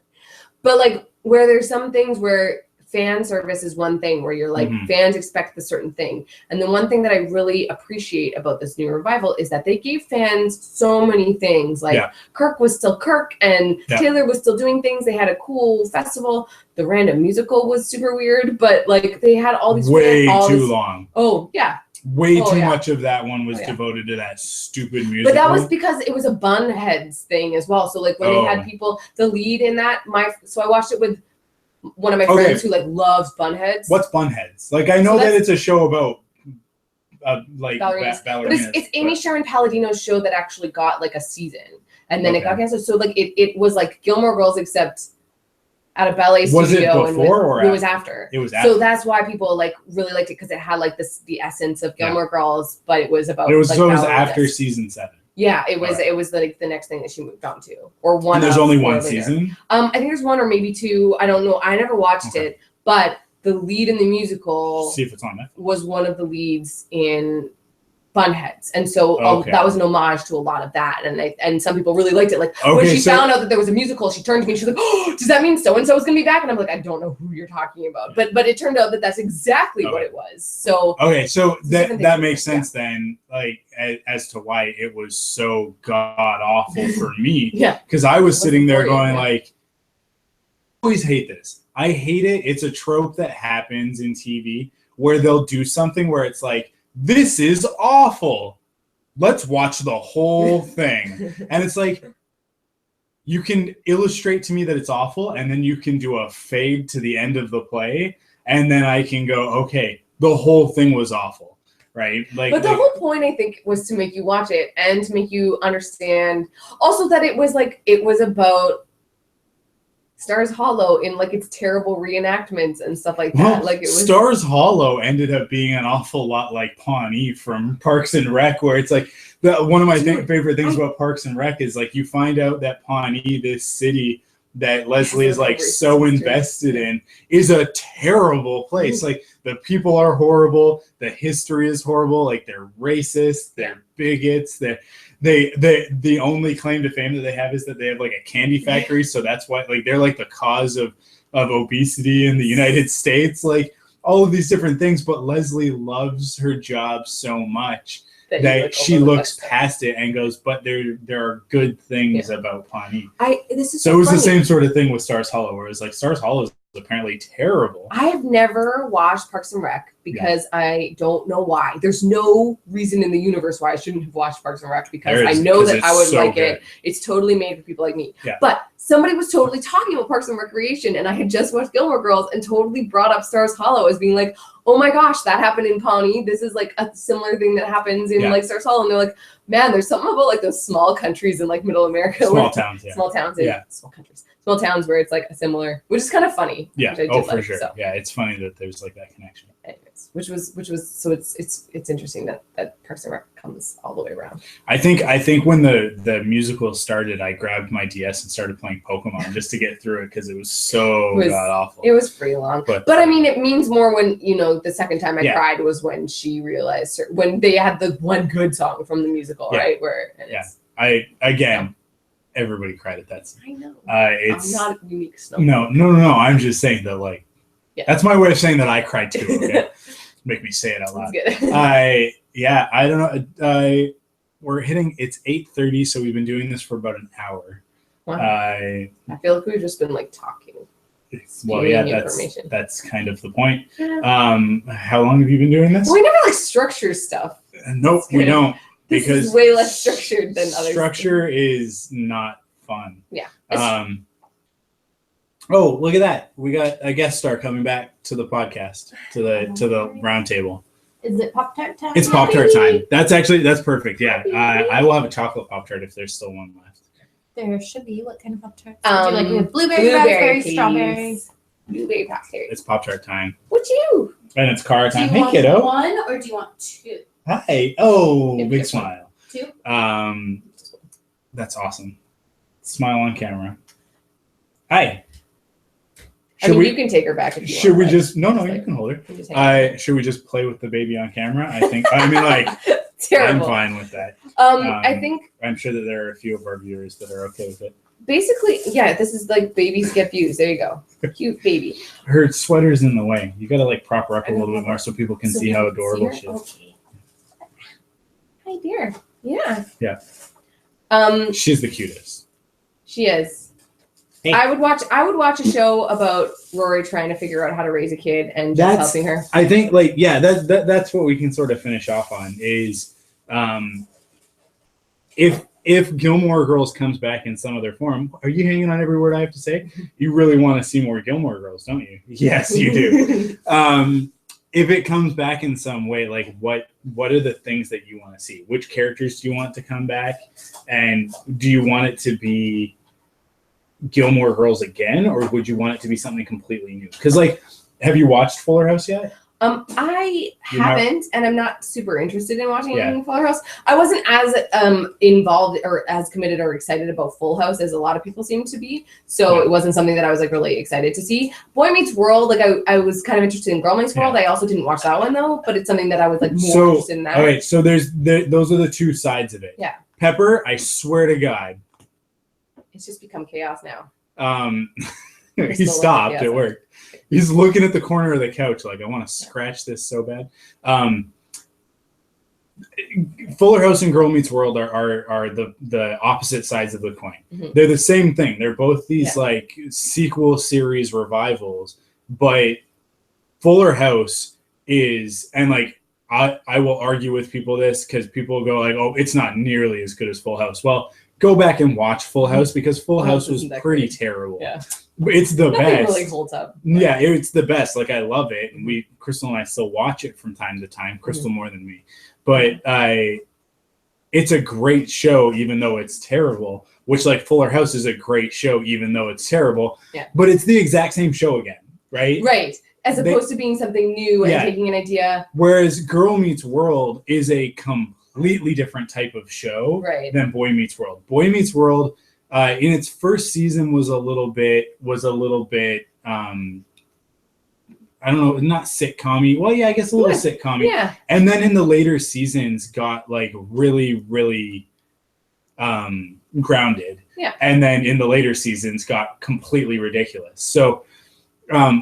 But like where there's some things where fan service is one thing where you're like fans expect the certain thing. And the one thing that I really appreciate about this new revival is that they gave fans so many things. Like Kirk was still Kirk and Taylor was still doing things. They had a cool festival. The random musical was super weird, but like they had all these long. Oh yeah. Way too much of that one was devoted to that stupid musical. But that was because it was a Bunheads thing as well. So like when they had people, the lead in that, so I watched it with one of my friends who like loves Bunheads. What's Bunheads? Like I know that it's a show about like ballerinas. But it's Amy Sherman Palladino's show that actually got like a season, and then it got canceled. So like it was like Gilmore Girls except at a ballet studio. Was it before or it was after? It was after. So that's why people like really liked it, because it had like the essence of Gilmore Girls, but it was about. It was after season 7. Yeah, it was. It was like the next thing that she moved on to, or one. And there's only one season. I think there's one or maybe 2. I don't know. I never watched it, but the lead in the musical. See if it's on Netflix. Was one of the leads in Bunheads, and so that was an homage to a lot of that, and some people really liked it. Like when she found out that there was a musical, she turned to me and she's like, "Oh, does that mean so and so is going to be back?" And I'm like, "I don't know who you're talking about," but it turned out that that's exactly what it was. So so that makes sense then, like as to why it was so god awful for me. Because I was sitting there going like, I always hate this. I hate it. It's a trope that happens in TV where they'll do something where it's like, this is awful. Let's watch the whole thing. And it's like, you can illustrate to me that it's awful, and then you can do a fade to the end of the play, and then I can go, okay, the whole thing was awful, right? Like, but the whole point, I think, was to make you watch it and to make you understand also that it was about Stars Hollow in like its terrible reenactments and stuff like that. Like it was Stars Hollow ended up being an awful lot like Pawnee from Parks and Rec, where it's like one of my favorite things about Parks and Rec is like you find out that Pawnee, this city that Leslie is like so invested in, is a terrible place. Like the people are horrible, the history is horrible, like they're racist, they're bigots, the only claim to fame that they have is that they have like a candy factory, so that's why like they're like the cause of obesity in the United States, like all of these different things. But Leslie loves her job so much that she looks past it and goes, but there are good things about Pawnee. This is so it was funny. the same sort of thing with Stars Hollow, where it's like Stars Hollow is apparently terrible. I have never watched Parks and Rec because I don't know why. There's no reason in the universe why I shouldn't have watched Parks and Rec because I know that I would like it. It's totally made for people like me. Yeah. But somebody was totally talking about Parks and Recreation, and I had just watched Gilmore Girls and totally brought up Stars Hollow as being like, oh my gosh, that happened in Pawnee. This is like a similar thing that happens in like Stars Hollow. And they're like, man, there's something about like those small countries in like middle America. Small towns, small countries. Small towns where it's like a similar, which is kind of funny. Yeah. For sure. So. Yeah, it's funny that there's like that connection. Anyways, which was so it's interesting that Parks and Rec comes all the way around. I think when the musical started, I grabbed my DS and started playing Pokemon just to get through it because it was so god awful. It was pretty long, but I mean, it means more when the second time I cried was when she realized when they had the one good song from the musical, right? Where everybody cried at that scene. I know. It's I'm not unique. No. I'm just saying that that's my way of saying that I cried too. Okay, make me say it out loud. I don't know. We're hitting. It's 8:30, so we've been doing this for about an hour. Wow. I feel like we've just been talking. Well, yeah, that's kind of the point. Yeah. How long have you been doing this? We never structure stuff. Nope, we don't. Because this is way less structured than others. Structure is not fun. Yeah. Oh, look at that! We got a guest star coming back to the podcast, to the Roundtable. Is it Pop-Tart time? It's Pop-Tart time. That's perfect. Yeah, I will have a chocolate Pop-Tart if there's still one left. There should be. What kind of Pop-Tarts? Do you like with blueberry, raspberry, strawberries? Blueberry Pop-Tart. It's Pop-Tart time. What you? And it's car time. Hey, kiddo. Do you want one or do you want two? Hi. Oh, big smile. Two? That's awesome. Smile on camera. Hi. You can take her back if you want. Should we just... No, you can hold her. Should we just play with the baby on camera? Terrible. I'm fine with that. I think... I'm sure that there are a few of our viewers that are okay with it. Basically, yeah, this is babies get views. There you go. Cute baby. Her sweater's in the way. You got to prop her up a little bit more so people can see how adorable she is. Okay. Hi, dear. Yeah. Yeah. She's the cutest. She is. Hey. I would watch a show about Rory trying to figure out how to raise a kid and just helping her. I think that's what we can sort of finish off on is if Gilmore Girls comes back in some other form, are you hanging on every word I have to say? You really want to see more Gilmore Girls, don't you? Yes, you do. If it comes back in some way, what are the things that you want to see? Which characters do you want to come back? And do you want it to be Gilmore Girls again, or would you want it to be something completely new? Because have you watched Fuller House yet? I haven't, and I'm not super interested in watching anything Fuller House. I wasn't as involved or as committed or excited about Full House as a lot of people seem to be. So it wasn't something that I was really excited to see. Boy Meets World, I was kind of interested in Girl Meets World. I also didn't watch that one though, but it's something that I was more interested in that. All right, so those are the two sides of it. Yeah. Pepper, I swear to God. It's just become chaos now. He stopped. It worked. He's looking at the corner of the couch I want to scratch this so bad. Fuller House and Girl Meets World are the opposite sides of the coin. Mm-hmm. They're the same thing. They're both these sequel series revivals, but Fuller House is, and I will argue with people this because people go oh, it's not nearly as good as Full House. Well, go back and watch Full House because Full House was pretty terrible. Yeah. It's the best. It really holds up. Yeah, it's the best. I love it. And Crystal and I still watch it from time to time. Crystal more than me. But it's a great show, even though it's terrible, which Fuller House is a great show, even though it's terrible. Yeah. But it's the exact same show again, right? Right. As opposed to being something new and taking an idea. Whereas Girl Meets World is a completely different type of show than Boy Meets World. Boy Meets World, in its first season, was a little bit. I don't know, not sitcom-y. Well, yeah, I guess a little sitcom-y. Yeah. And then in the later seasons, got really, really grounded. Yeah. And then in the later seasons, got completely ridiculous. So.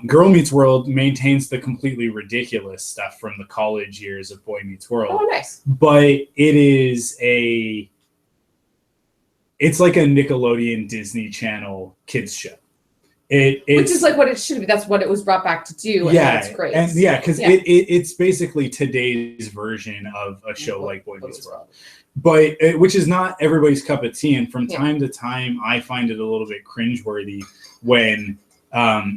Girl Meets World maintains the completely ridiculous stuff from the college years of Boy Meets World. Oh, nice. But it's like a Nickelodeon Disney Channel kids show. which is like what it should be. That's what it was brought back to do. And that's great. And because it's basically today's version of a show like Boy Meets World. But which is not everybody's cup of tea, and from time to time, I find it a little bit cringeworthy when,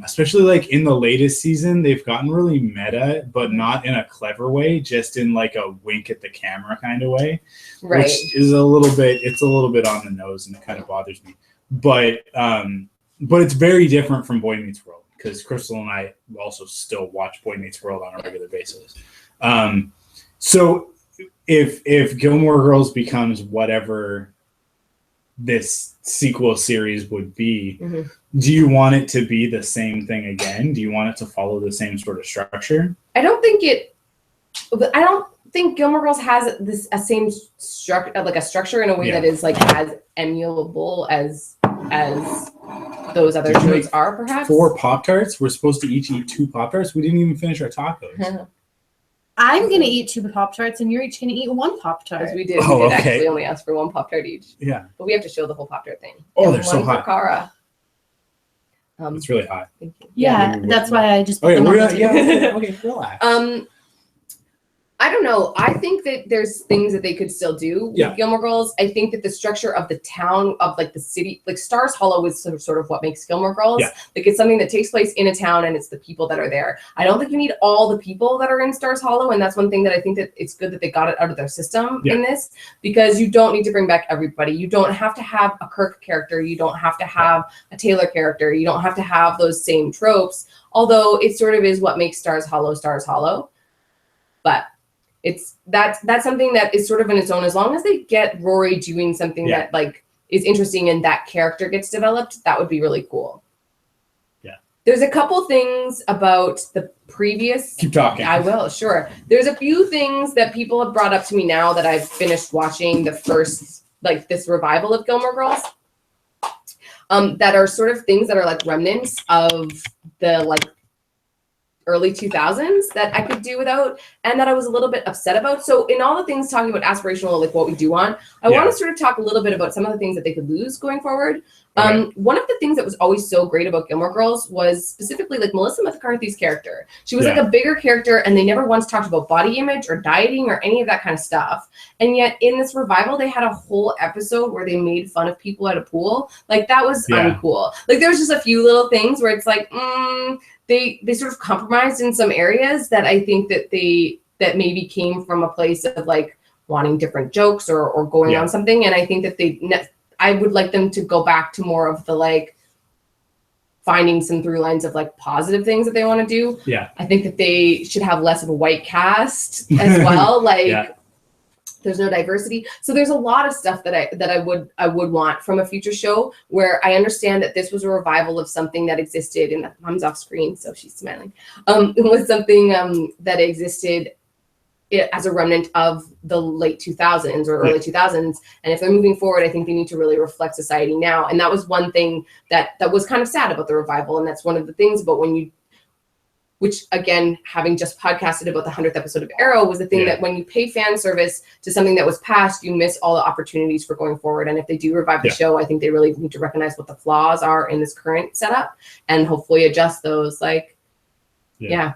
especially like in the latest season, they've gotten really meta, but not in a clever way, just in like a wink at the camera kind of way, which is a little bit on the nose, and it kind of bothers me. But it's very different from Boy Meets World, because Crystal and I also still watch Boy Meets World on a regular basis. So if Gilmore Girls becomes whatever this sequel series would be, do you want it to be the same thing again? Do you want it to follow the same sort of structure? I don't think Gilmore Girls has a same structure in a way that is like as emulable as those other shows are, perhaps. 4 Pop-Tarts? We're supposed to each eat 2 Pop-Tarts? We didn't even finish our tacos. I'm going to eat 2 Pop-Tarts, and you're each going to eat 1 Pop-Tart. Because we did actually only ask for 1 Pop-Tart each. Yeah. But we have to show the whole Pop-Tart thing. Oh, they're so hot. Cara. It's really hot. Thank you. Yeah, that's why I just put them on the table. Okay, relax. I don't know. I think that there's things that they could still do with Gilmore Girls. I think that the structure of the town, of like the city, like Stars Hollow is sort of what makes Gilmore Girls. Yeah. Like it's something that takes place in a town, and it's the people that are there. I don't think you need all the people that are in Stars Hollow, and that's one thing that I think that it's good that they got it out of their system in this, because you don't need to bring back everybody. You don't have to have a Kirk character. You don't have to have a Taylor character. You don't have to have those same tropes, although it sort of is what makes Stars Hollow. But that's something that is sort of in its own. As long as they get Rory doing something that like is interesting and that character gets developed, that would be really cool. Yeah. There's a couple things about the previous. Keep talking. I will, sure. There's a few things that people have brought up to me now that I've finished watching the first, like this revival of Gilmore Girls. That are sort of things that are like remnants of the like early 2000s that I could do without, and that I was a little bit upset about. So in all the things talking about aspirational, like what we do want, I want to sort of talk a little bit about some of the things that they could lose going forward. One of the things that was always so great about Gilmore Girls was specifically like Melissa McCarthy's character. She was like a bigger character, and they never once talked about body image or dieting or any of that kind of stuff. And yet in this revival, they had a whole episode where they made fun of people at a pool. Like that was uncool. Like there was just a few little things where it's like, they sort of compromised in some areas that I think that that maybe came from a place of like wanting different jokes or going on something. And I think that I would like them to go back to more of the like finding some through lines of like positive things that they want to do. Yeah. I think that they should have less of a white cast as well. Like there's no diversity. So there's a lot of stuff that I would want from a future show, where I understand that this was a revival of something that existed, and mom's off screen, so she's smiling. It was something that existed as a remnant of the late 2000s or early 2000s. And if they're moving forward, I think they need to really reflect society now. And that was one thing that was kind of sad about the revival. And that's one of the things about which again, having just podcasted about the 100th episode of Arrow, was the thing that when you pay fan service to something that was past, you miss all the opportunities for going forward. And if they do revive the show, I think they really need to recognize what the flaws are in this current setup and hopefully adjust those. Like, I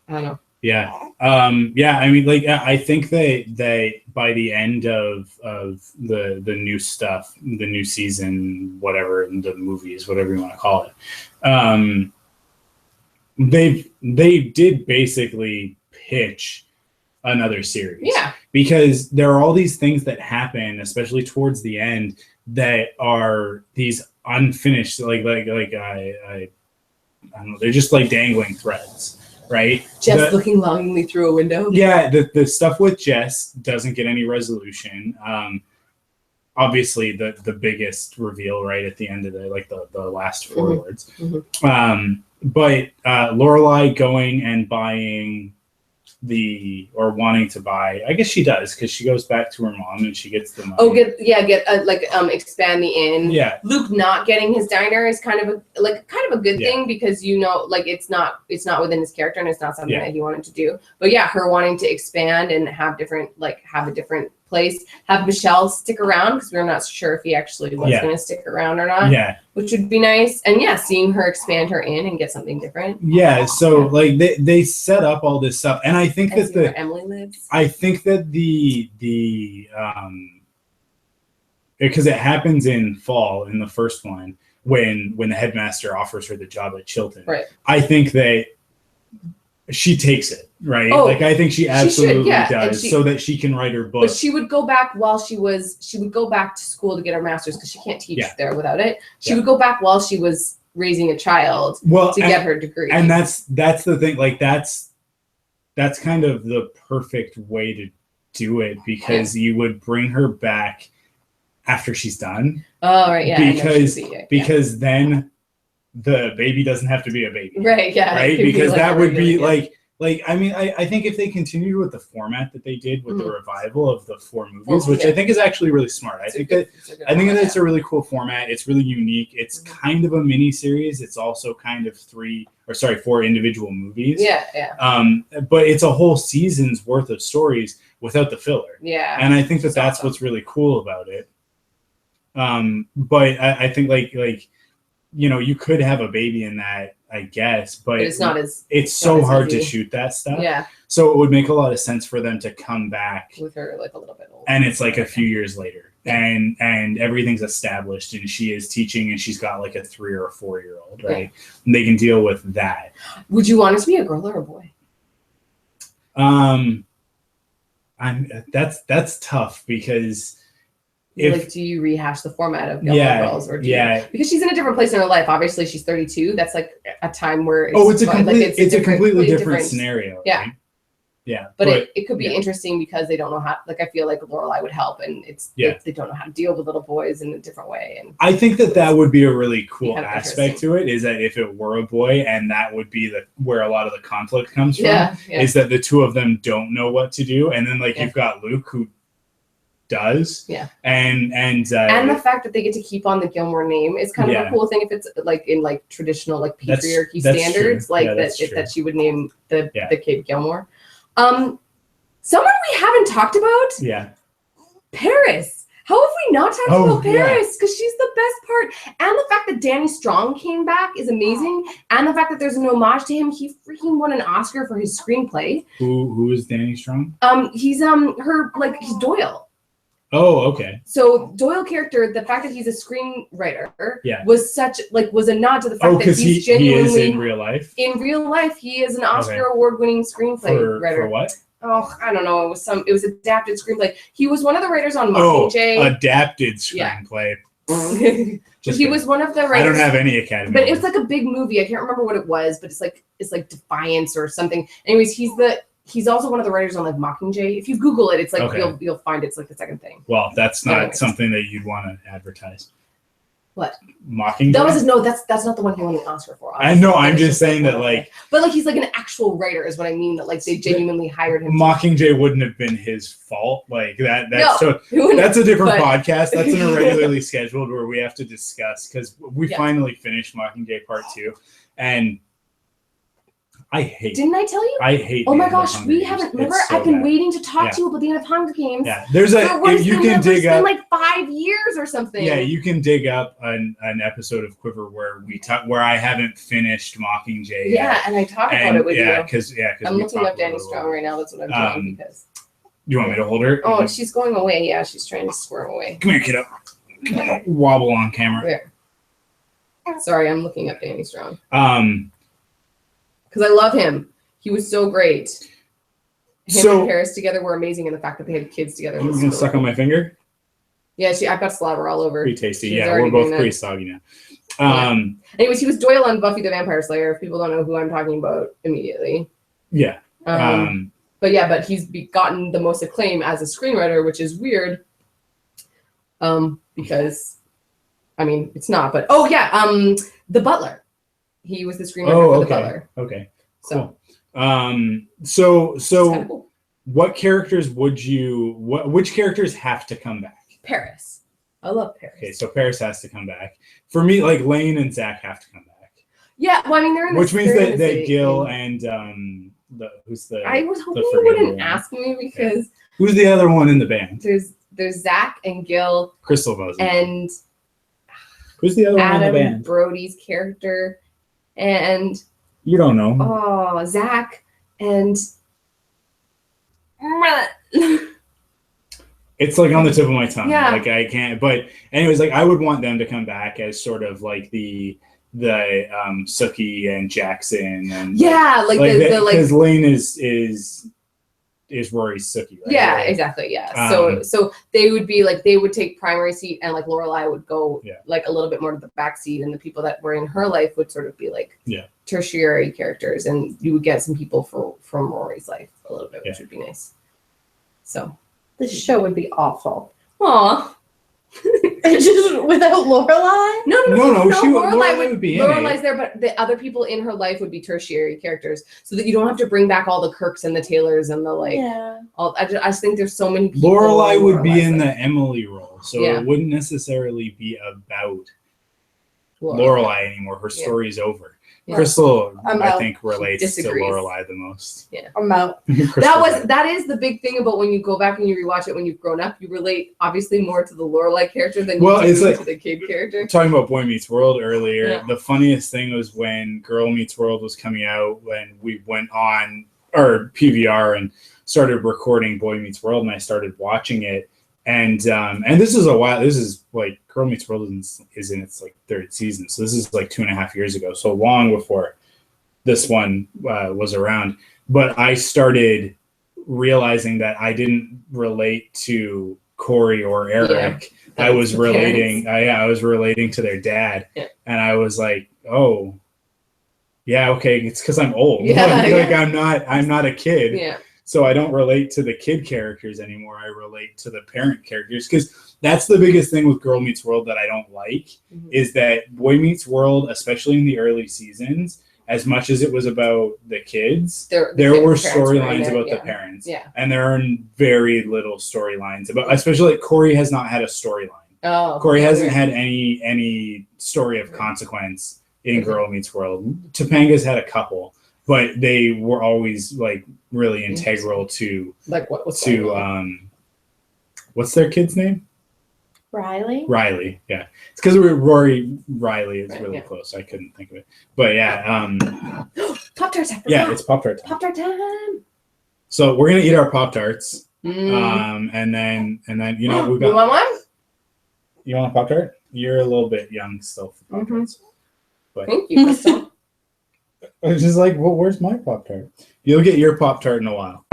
don't know. I mean, like, I think they by the end of the new stuff, the new season, whatever, the movies, whatever you want to call it, they did basically pitch another series. Yeah. Because there are all these things that happen, especially towards the end, that are these unfinished, like I don't know, they're just like dangling threads. Right, Jess looking longingly through a window. Yeah, the stuff with Jess doesn't get any resolution. Obviously, the biggest reveal right at the end of the last four words. But Lorelai going and buying wanting to buy. I guess she does, because she goes back to her mom and she gets the money. Expand the inn. Yeah. Luke not getting his diner is kind of a good thing, because it's not within his character and it's not something that he wanted to do. But her wanting to expand and have a different place. Have Michelle stick around because we're not sure if he actually was going to stick around or not. Yeah, which would be nice. And seeing her expand her in and get something different. Yeah, so like they set up all this stuff, and I think that where Emily lives. I think that the because it happens in fall in the first one when the headmaster offers her the job at Chilton. Right. I think that she takes it, right? Oh, like I think she absolutely does, so that she can write her book. But she would go back she would go back to school to get her master's because she can't teach there without it. She would go back while she was raising a child to get her degree. And that's the thing, like that's kind of the perfect way to do it, because you would bring her back after she's done. Oh, right, yeah. Because then the baby doesn't have to be a baby. Right, yeah. Right? Because that would be like I mean, I think if they continued with the format that they did with the revival of the 4 movies, which I think is actually really smart. I think that it's a really cool format. It's really unique. It's kind of a mini series. It's also kind of 4 individual movies. Yeah. But it's a whole season's worth of stories without the filler. Yeah. And I think that's awesome. What's really cool about it. But I think like you could have a baby in that, I guess, but it's not as so hard to shoot that stuff. Yeah. So it would make a lot of sense for them to come back with her like a little bit older. And it's like a few years later. And everything's established, and she is teaching, and she's got like a 3 or a 4-year-old, right? And they can deal with that. Would you want it to be a girl or a boy? That's tough, because do you rehash the format of Gilmore Girls, or do you, because she's in a different place in her life? Obviously, she's 32. That's like a time where it's a completely different scenario. Yeah, right? Yeah. But it could be interesting because they don't know how. Like, I feel like Lorelai would help, and they don't know how to deal with little boys in a different way. And I think that would be a really cool aspect to it. Is that if it were a boy, and that would be where a lot of the conflict comes from. Is that the two of them don't know what to do, and then you've got Luke who does, and the fact that they get to keep on the Gilmore name is kind of a cool thing if it's like in like traditional like patriarchy standards, like that she would name the kid Gilmore. Someone we haven't talked about, Paris. How have we not talked about Paris? Because she's the best part, and the fact that Danny Strong came back is amazing, and the fact that there's an homage to him. He freaking won an Oscar for his screenplay. Who is Danny Strong? He's he's Doyle. Oh, okay. So Doyle character, the fact that he's a screenwriter, was a nod to the fact that he's genuinely he is in real life. In real life, he is an Oscar award-winning screenplay writer. For what? Oh, I don't know. It was adapted screenplay. He was one of the writers on Mockingjay. Adapted screenplay. He was one of the writers. I don't have any Academy. But it's like a big movie. I can't remember what it was, but it's like Defiance or something. Anyways, he's also one of the writers on like Mockingjay. If you Google it, it's like you'll find it's like the second thing. Well, that's not something that you'd want to advertise. What? Mockingjay? That's not the one he won the Oscar for. I know. I'm just saying that but he's like an actual writer is what I mean. That they genuinely hired him. Mockingjay wouldn't have been his fault. Like that. That's a different podcast. That's an irregularly scheduled where we have to discuss, because we finally finished Mockingjay Part 2, and I hate. Didn't I tell you? I hate. Oh my gosh, we haven't. Remember, I've been waiting to talk to you about the end of Hunger Games. Yeah, there's you can dig up like 5 years or something. Yeah, you can dig up an episode of Quiver where we talk, where I haven't finished Mockingjay. Yeah, and I talk about it with you. Because I'm looking up Danny Strong right now. That's what I'm doing because. Do you want me to hold her? Oh, she's going away. Yeah, she's trying to squirm away. Come here, kiddo. Wobble on camera. There. Sorry, I'm looking up Danny Strong. Because I love him. He was so great. Him and Paris together were amazing, and the fact that they had kids together. You gonna suck on my finger? Yeah, I've got saliva all over. Pretty tasty. Yeah, we're both pretty soggy now. Anyways, he was Doyle on Buffy the Vampire Slayer. If people don't know who I'm talking about immediately. Yeah. But he's gotten the most acclaim as a screenwriter, which is weird. Because, I mean, it's not. But The Butler. He was the screenwriter for The Butler. Okay. So, cool. What characters which characters have to come back? Paris. I love Paris. Okay, so Paris has to come back. For me, like Lane and Zach have to come back. Yeah, well, I mean, they're in which means that Gil and I was hoping you wouldn't ask me because Who's the other one in the band? There's Zach and Gil. Crystal knows. And who's the other one in the Adam band? Brody's character. And you don't know. Oh, Zach and it's like on the tip of my tongue. Yeah. Like I can't. But anyways, like I would want them to come back as sort of like the Sookie and Jackson and because Lane is Rory's Sookie, right? Yeah, exactly. Yeah. So they would be like they would take primary seat and like Lorelai would go like a little bit more to the back seat, and the people that were in her life would sort of be like tertiary characters, and you would get some people from Rory's life a little bit, which would be nice. So the show would be awful. Aw. Just without Lorelai? No. Lorelai would be Lorelai's there, but the other people in her life would be tertiary characters, so that you don't have to bring back all the Kirks and the Taylors and the like. Yeah. I just think there's so many people. Lorelai would be in the Emily role, so it wouldn't necessarily be about Lorelai anymore. Her story's over. Yeah. Crystal, I think, relates to Lorelai the most. Yeah, I'm out. That is the big thing about when you go back and you rewatch it when you've grown up. You relate obviously more to the Lorelai character than you do to the kid character. Talking about Boy Meets World earlier, the funniest thing was when Girl Meets World was coming out, when we went on our PVR and started recording Boy Meets World, and I started watching it. And this is a while. This is like Girl Meets World is in its like third season, so this is like 2.5 years ago. So long before this one was around. But I started realizing that I didn't relate to Corey or Eric. I was relating. I was relating to their dad, and I was like, oh, yeah, okay, it's because I'm old. Like I'm not a kid. Yeah. So I don't relate to the kid characters anymore. I relate to the parent characters, because that's the biggest thing with Girl Meets World that I don't like, is that Boy Meets World, especially in the early seasons, as much as it was about the kids, there were storylines about the parents. Yeah. And there are very little storylines about, especially like Corey has not had a storyline. Oh. Corey hasn't had any story of consequence in Girl Meets World. Topanga's had a couple. But they were always like really integral to like what's their kid's name? Riley, yeah. It's because Rory Riley is really close. I couldn't think of it. But Pop-Tarts. Yeah, it's Pop-Tart time. Pop-Tart time. So we're gonna eat our Pop-Tarts. And then you know we got. You want one? You want a Pop-Tart? You're a little bit young still for Pop-Tarts. But thank you, Crystal. I was just like, well, where's my Pop-Tart? You'll get your Pop-Tart in a while.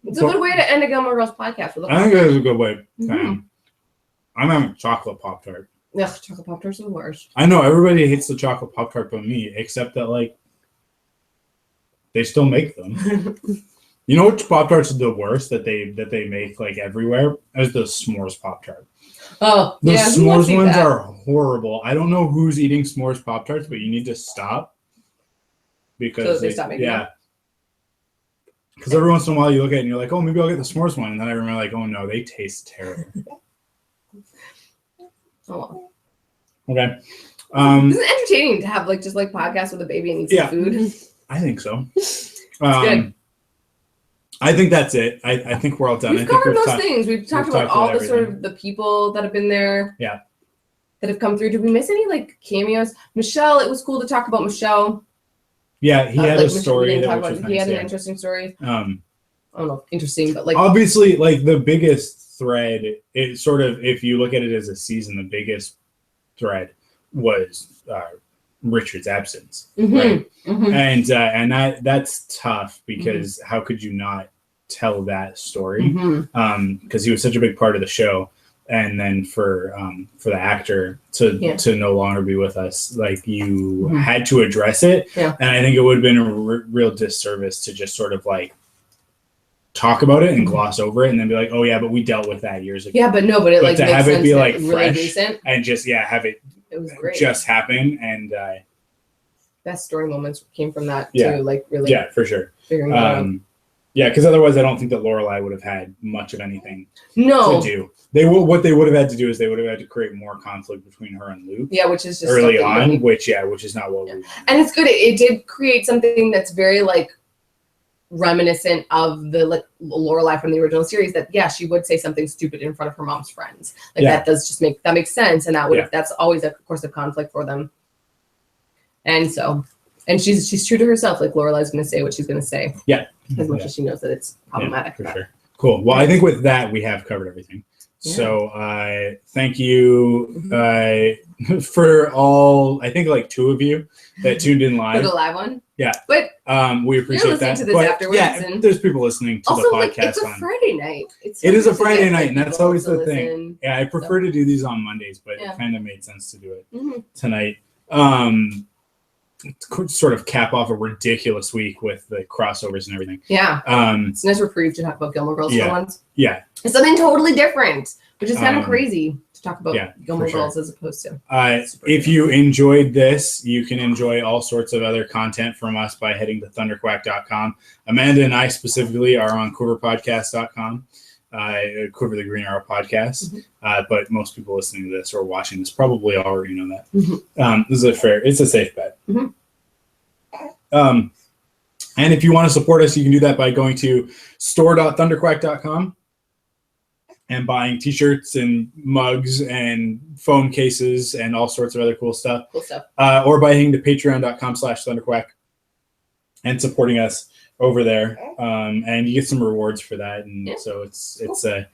It's a good way to end a Gilmore Girls podcast. I think it's a good way. I'm having chocolate Pop-Tart. Ugh, chocolate Pop-Tarts are the worst. I know, everybody hates the chocolate Pop-Tart but me, except that, like, they still make them. You know which Pop-Tarts are the worst that they make, like, everywhere? Is the s'mores Pop-Tart. Oh, the s'mores ones are horrible. I don't know who's eating s'mores Pop-Tarts, but you need to stop. Because they stop making them. Because every once in a while you look at it and you're like, oh, maybe I'll get the s'mores one. And then I remember like, oh, no, they taste terrible. Oh. Okay. This is entertaining to have like just like podcasts with a baby and eat some food. I think so. Good. I think that's it. I think we're all done. We've covered most things. We've talked about all the sort of the people that have been there. Yeah. That have come through. Did we miss any like cameos? Michelle, it was cool to talk about Michelle. Yeah, he had a story. He had an interesting story. I don't know, interesting, but like obviously, like the biggest thread, it sort of, if you look at it as a season, the biggest thread was Richard's absence, right? And that's tough because how could you not tell that story? Because he was such a big part of the show. And then for the actor to no longer be with us, like you had to address it. Yeah. And I think it would have been a real disservice to just sort of like talk about it and gloss over it and then be like, oh yeah, but we dealt with that years ago. Yeah, but no, but it like to makes have it be like really fresh recent. And just have it was great. Just happen and best story moments came from that too. Like really, for sure. Figuring it out. Yeah, because otherwise I don't think that Lorelai would have had much of anything to do. What they would have had to do is they would have had to create more conflict between her and Luke. Yeah, which is just early on, which is not what we. And it's good. It did create something that's very like reminiscent of the like Lorelai from the original series, that she would say something stupid in front of her mom's friends. Like that does just makes sense, and that's always a course of conflict for them. And so, and she's true to herself. Like Lorelai's going to say what she's going to say. Yeah, as much as she knows that it's problematic. For sure. Cool. Well, I think with that we have covered everything. Yeah. So thank you for all, I think like 2 of you that tuned in live. For the live one? Yeah. But we appreciate that. To this afterwards, and there's people listening to the podcast. Like, it's a Friday night. It is a Friday night, and that's always the thing. Yeah, I prefer to do these on Mondays, but it kind of made sense to do it tonight. Sort of cap off a ridiculous week with the crossovers and everything. Yeah. It's a nice reprieve to talk about Gilmore Girls for once. Yeah. It's something totally different, which is kind of crazy to talk about Gilmore Girls as opposed to. If you enjoyed this, you can enjoy all sorts of other content from us by heading to ThunderQuack.com. Amanda and I specifically are on QuiverPodcast.com. Quiver the Green Arrow podcast, but most people listening to this or watching this probably already know that. It's a safe bet. And if you want to support us, you can do that by going to store.thunderquack.com and buying t-shirts and mugs and phone cases and all sorts of other cool stuff. Or by heading to patreon.com/thunderquack and supporting us over there, and you get some rewards for that, and so it's a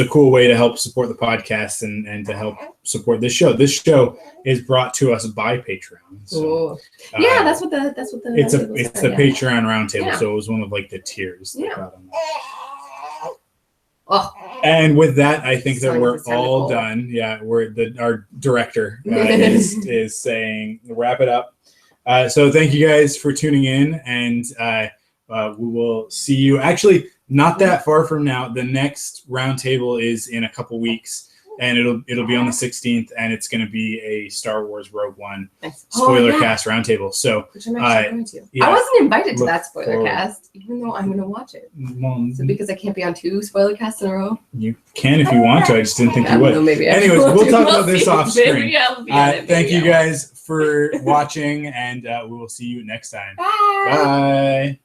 cool way to help support the podcast and to help support this show. This show is brought to us by Patreon. So, that's what the it's the Patreon Roundtable. So it was one of like the tiers. And with that, I think that we're all done. Yeah, our director is saying wrap it up. So thank you guys for tuning in, and we will see you actually not that far from now. The next roundtable is in a couple weeks, and it'll be on the 16th, and it's going to be a Star Wars Rogue One Spoilercast roundtable. So which I'm actually going to. I wasn't invited to that Spoilercast, even though I'm going to watch it. So because I can't be on 2 Spoilercasts in a row? You can if you want to. I just didn't think you would. Anyways, we'll talk about this off screen. Thank you guys for watching, and we will see you next time. Bye.